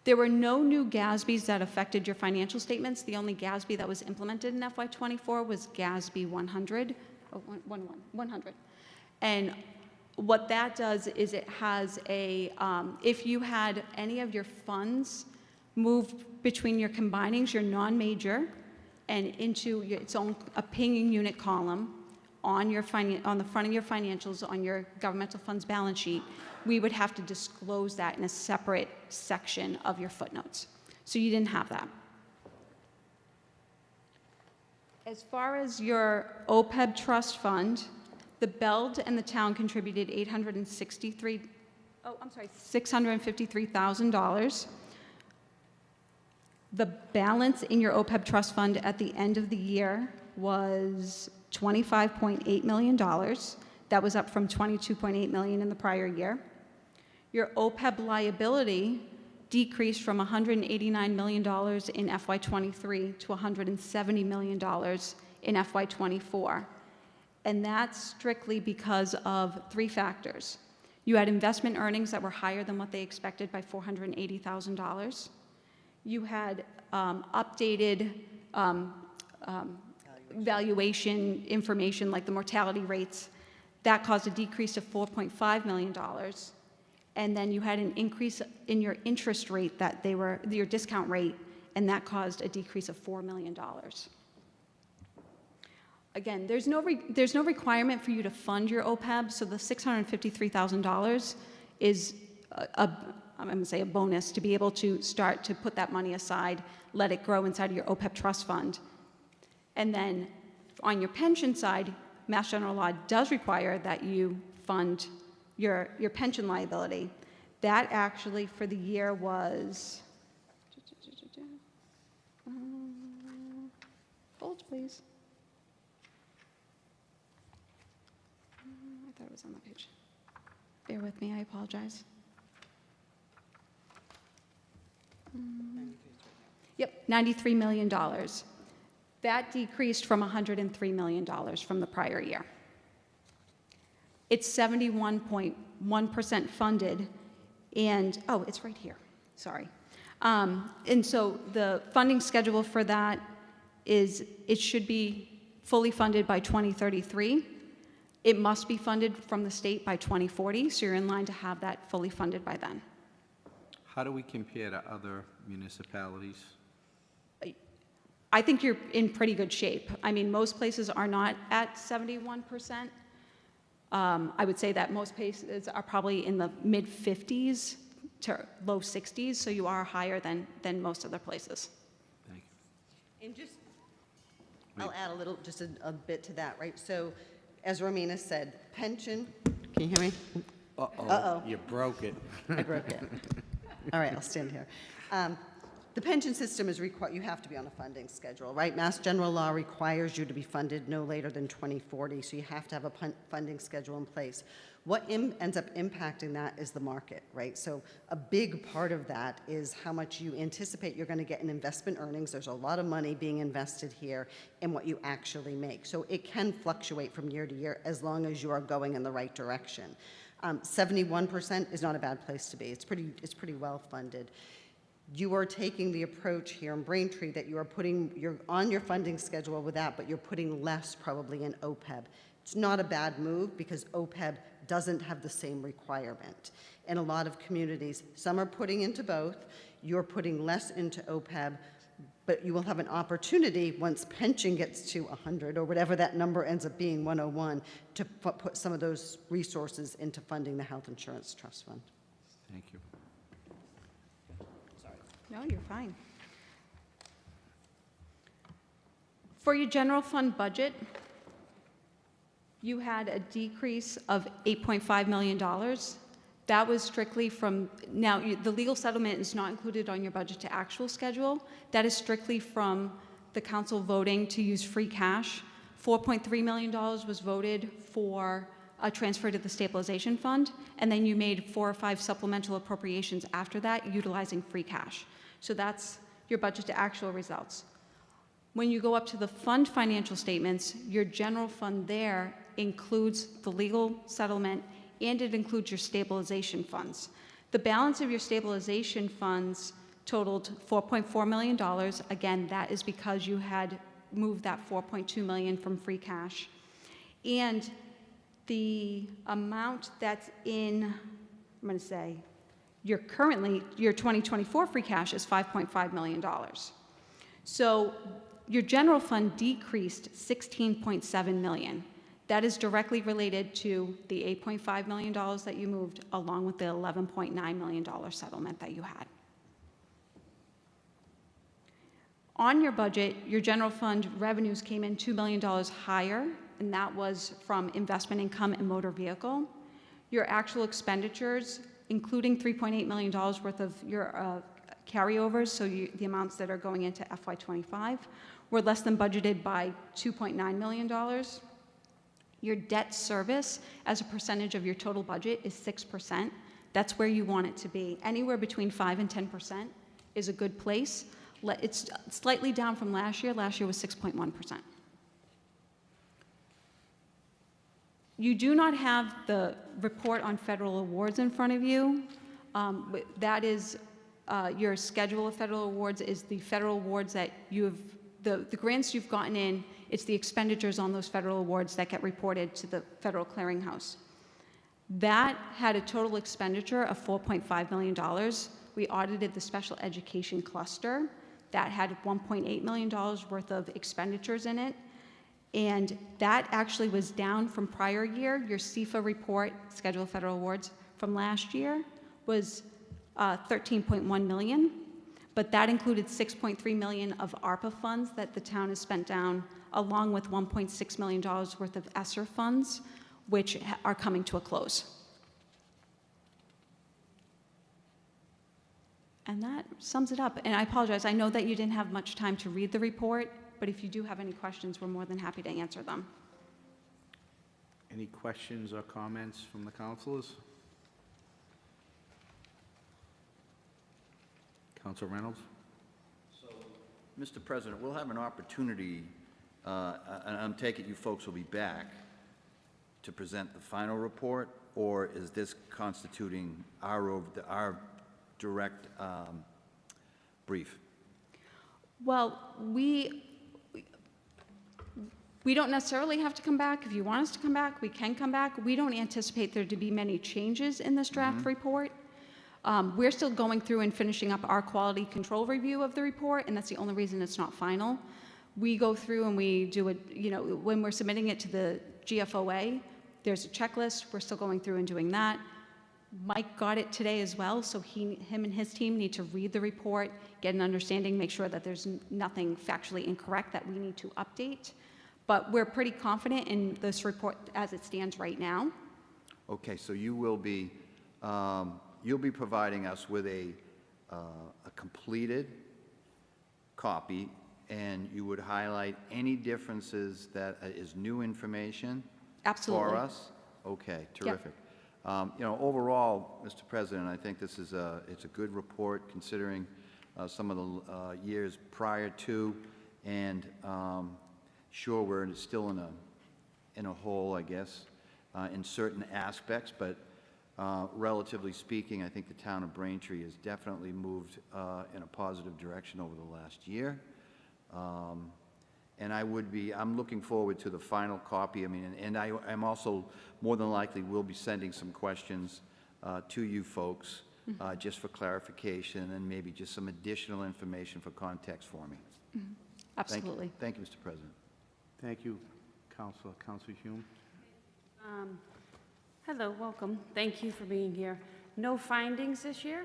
There were no new GASBs that affected your financial statements. The only GASB that was implemented in FY24 was GASB 100. And what that does is it has a, if you had any of your funds move between your combinings, your non-major, and into its own a pinging unit column on the front of your financials on your governmental funds balance sheet, we would have to disclose that in a separate section of your footnotes. So you didn't have that. As far as your OPEB trust fund, the BELD and the town contributed $653,000. The balance in your OPEB trust fund at the end of the year was $25.8 million. That was up from $22.8 million in the prior year. Your OPEB liability decreased from $189 million in FY23 to $170 million in FY24. And that's strictly because of three factors. You had investment earnings that were higher than what they expected by $480,000. You had updated valuation information like the mortality rates. That caused a decrease of $4.5 million. And then you had an increase in your interest rate your discount rate, and that caused a decrease of $4 million. Again, there's no requirement for you to fund your OPEB, so the $653,000 is I'm going to say a bonus to be able to start to put that money aside, let it grow inside of your OPEB trust fund. And then on your pension side, Mass General Law does require that you fund your pension liability. That actually for the year was, hold please. I thought it was on that page. Bear with me, I apologize. Yep, $93 million. That decreased from $103 million from the prior year. It's 71.1% funded, and, oh, it's right here, sorry. And so the funding schedule for that is, it should be fully funded by 2033. It must be funded from the state by 2040, so you're in line to have that fully funded by then. How do we compare to other municipalities? I think you're in pretty good shape. I mean, most places are not at 71%. I would say that most places are probably in the mid-50s to low 60s, so you are higher than most other places. Thank And just, I'll add a little, just a bit to that, right? So, as Romina said, pension, can you hear me? you. Uh-oh. You broke it. I broke it. All right, I'll stand here. The pension system is you have to be on a funding schedule, right? Mass General Law requires you to be funded no later than 2040, so you have to have a funding schedule in place. What ends up impacting that is the market, right? So a big part of that is how much you anticipate you're going to get in investment earnings. There's a lot of money being invested here in what you actually make. So it can fluctuate from year to year as long as you are going in the right direction. 71% is not a bad place to be. It's pretty well funded. You are taking the approach here in Braintree that you're on your funding schedule with that, but you're putting less probably in OPEB. It's not a bad move because OPEB doesn't have the same requirement. In a lot of communities, some are putting into both. You're putting less into OPEB, but you will have an opportunity once pension gets to 100 or whatever that number ends up being, 101, to put some of those resources into funding the Health Insurance Trust Fund. Thank you. No, you're fine. For your general fund budget, you had a decrease of $8.5 million. That was strictly from, now the legal settlement is not included on your budget to actual schedule. That is strictly from the council voting to use free cash. $4.3 million was voted for a transfer to the stabilization fund, and then you made 4 or 5 supplemental appropriations after that utilizing free cash. So that's your budget to actual results. When you go up to the fund financial statements, your general fund there includes the legal settlement and it includes your stabilization funds. The balance of your stabilization funds totaled $4.4 million. Again, that is because you had moved that $4.2 million from free cash. And the amount that's in, I'm going to say, your 2024 free cash is $5.5 million. So your general fund decreased $16.7 million. That is directly related to the $8.5 million that you moved, along with the $11.9 million settlement that you had. On your budget, your general fund revenues came in $2 million higher, and that was from investment income and motor vehicle. Your actual expenditures, including $3.8 million worth of your carryovers, so the amounts that are going into FY25, were less than budgeted by $2.9 million. Your debt service as a percentage of your total budget is 6%. That's where you want it to be. Anywhere between 5 and 10% is a good place. It's slightly down from last year. Last year was 6.1%. You do not have the report on federal awards in front of you. That is your schedule of federal awards is the federal awards that you have, the grants you've gotten in, it's the expenditures on those federal awards that get reported to the Federal Clearinghouse. That had a total expenditure of $4.5 million. We audited the special education cluster. That had $1.8 million worth of expenditures in it. And that actually was down from prior year. Your CFA report, Schedule of Federal Awards, from last year was $13.1 million, but that included $6.3 million of ARPA funds that the town has spent down, along with $1.6 million worth of ESSER funds, which are coming to a close. And that sums it up. And I apologize, I know that you didn't have much time to read the report, but if you do have any questions, we're more than happy to answer them. Any questions or comments from the councilors? Councilor Reynolds? So, Mr. President, we'll have an opportunity, and I'm taking you folks will be back to present the final report, or is this constituting our direct brief? Well, we don't necessarily have to come back. If you want us to come back, we can come back. We don't anticipate there to be many changes in this draft report. We're still going through and finishing up our quality control review of the report, and that's the only reason it's not final. We go through and we do it, when we're submitting it to the GFOA, There's a checklist. We're still going through and doing that. Mike got it today as well, so him and his team need to read the report, get an understanding, make sure that there's nothing factually incorrect that we need to update. But we're pretty confident in this report as it stands right now. Okay, so you will be, you'll be providing us with a completed copy, and you would highlight any differences that is new information Absolutely. for us? Okay, terrific. You know, overall, Mr. President, I think this is it's a good report considering some of the years prior to, and sure, we're still in a hole, I guess, in certain aspects, but relatively speaking, I think the town of Braintree has definitely moved in a positive direction over the last year. And I'm looking forward to the final copy. I mean, and I'm also more than likely will be sending some questions to you folks just for clarification and maybe just some additional information for context for me. Absolutely. Thank you, Mr. President. Thank you, Councilor Hume. Hello, welcome. Thank you for being here. No findings this year?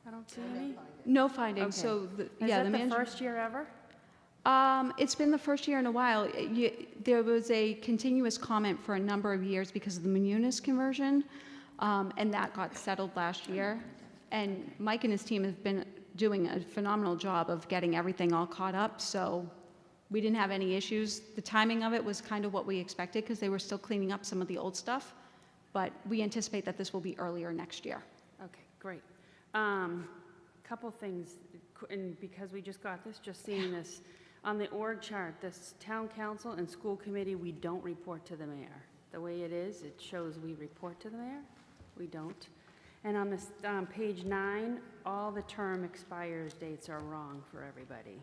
I don't see any. No findings. Okay. So, Is that the first year ever? It's been the first year in a while. There was a continuous comment for a number of years because of the Munis conversion, and that got settled last year. And Mike and his team have been doing a phenomenal job of getting everything all caught up, so we didn't have any issues. The timing of it was kind of what we expected because they were still cleaning up some of the old stuff, but we anticipate that this will be earlier next year. Okay, great. Couple things, and because we just got this, just seeing this. On the org chart, this town council and school committee, we don't report to the mayor. The way it is, it shows we report to the mayor. We don't. And on this, page 9, all the term expires dates are wrong for everybody,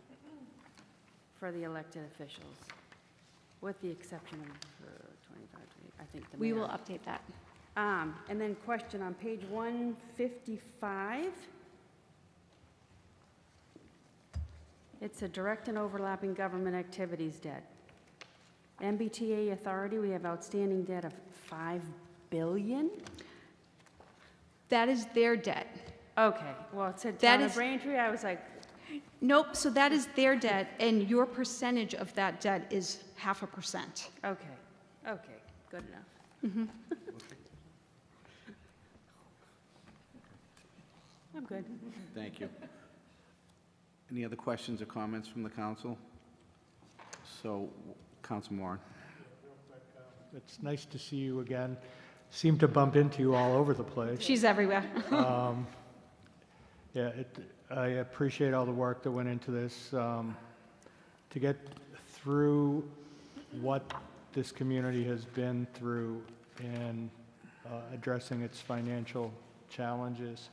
for the elected officials, with the exception of 25, I think the mayor. We will update that. And then question on page 155. It's a direct and overlapping government activities debt. MBTA authority, we have outstanding debt of $5 billion? That is their debt. Okay, well, it said That town of is- Braintree, I was like, Nope, so that is their debt, and your percentage of that debt is 0.5%. okay, okay, good enough. I'm good. Thank you. Any other questions or comments from the council? So, Council Moran. It's nice to see you again. Seem to bump into you all over the place. She's everywhere. Yeah, I appreciate all the work that went into this. To get through what this community has been through in addressing its financial challenges,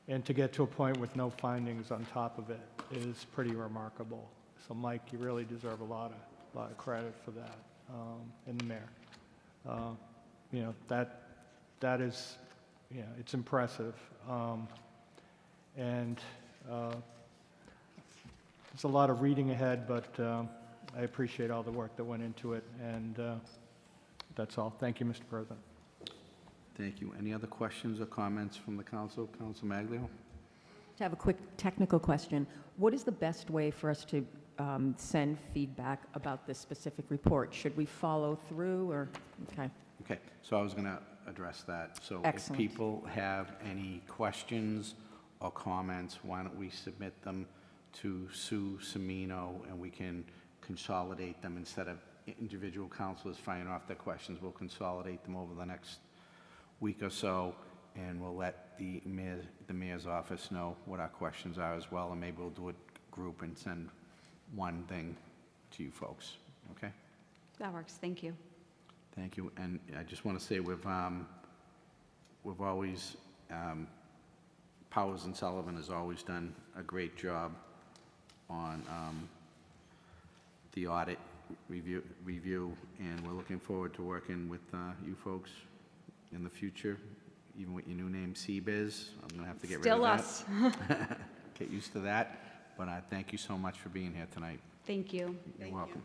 and to get to a point with no findings on top of it is pretty remarkable. So, Mike, you really deserve a lot of credit for that, and the mayor. You know, that is, you know, it's impressive. And there's a lot of reading ahead, but I appreciate all the work that went into it, and that's all. Thank you, Mr. President. Thank you. Any other questions or comments from the council? Council Maglio? To have a quick technical question, what is the best way for us to send feedback about this specific report? Should we follow through, or, okay. Okay, so I was going to address that. So Excellent. if people have any questions or comments, why don't we submit them to Sue Semino, and we can consolidate them instead of individual councilors firing off their questions. We'll consolidate them over the next week or so, and we'll let the mayor's office know what our questions are as well, and maybe we'll do a group and send one thing to you folks, okay? That works. Thank you. Thank you. And I just want to say we've always, Powers and Sullivan has always done a great job on the audit review, and we're looking forward to working with you folks in the future, even with your new name, CBiz. I'm going to have to get Still rid of us. that. Get used to that. But thank you so much for being here tonight. Thank you. You're welcome.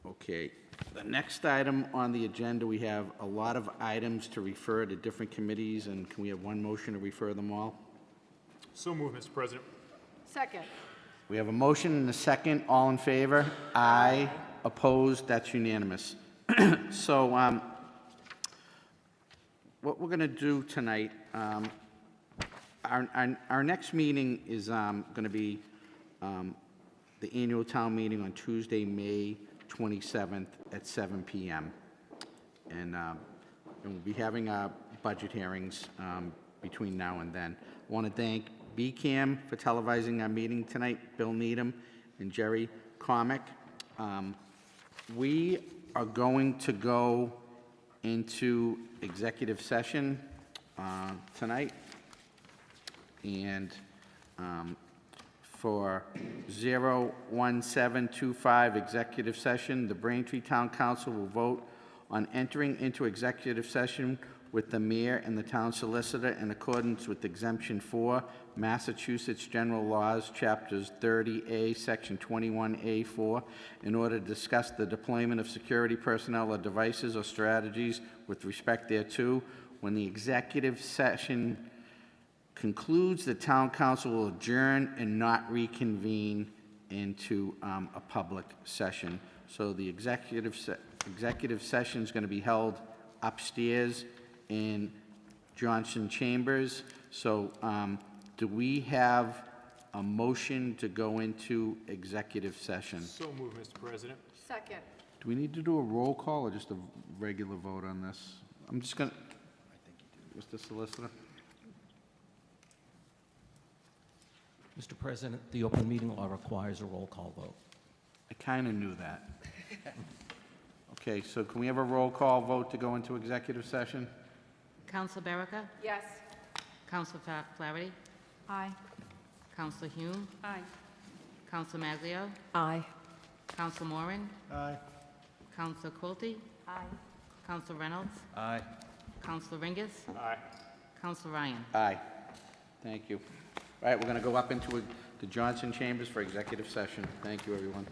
Okay, the next item on the agenda, we have a lot of items to refer to different committees, and can we have one motion to refer them all? So moved, Mr. President. Second. We have a motion and a second. All in favor? Aye. Opposed? That's unanimous. So, what we're going to do tonight, our next meeting is going to be the annual town meeting on Tuesday, May 27th at 7 p.m. And we'll be having our budget hearings between now and then. I want to thank BCAM for televising our meeting tonight, Bill Needham and Jerry Comic. We are going to go into executive session tonight, and for 01725 executive session, the Braintree Town Council will vote on entering into executive session with the mayor and the town solicitor in accordance with exemption 4, Massachusetts General Laws, Chapters 30A, Section 21A4, in order to discuss the deployment of security personnel or devices or strategies with respect thereto. When the executive session concludes, the town council will adjourn and not reconvene into a public session. So the executive session is going to be held upstairs in Johnson Chambers. So do we have a motion to go into executive session? So moved, Mr. President. Second. Do we need to do a roll call or just a regular vote on this? I'm just going to, Mr. Solicitor? Mr. President, the open meeting law requires a roll call vote. I kind of knew that. Okay, so can we have a roll call vote to go into executive session? Counsel Berica? Yes. Counsel Flaherty? Aye. Counsel Hume? Aye. Counsel Maglio? Aye. Counsel Moran? Aye. Counsel Quilty? Aye. Counsel Reynolds? Aye. Counsel Ringus? Aye. Counsel Ryan? Aye. Thank you. All right, we're going to go up into the Johnson Chambers for executive session. Thank you, everyone.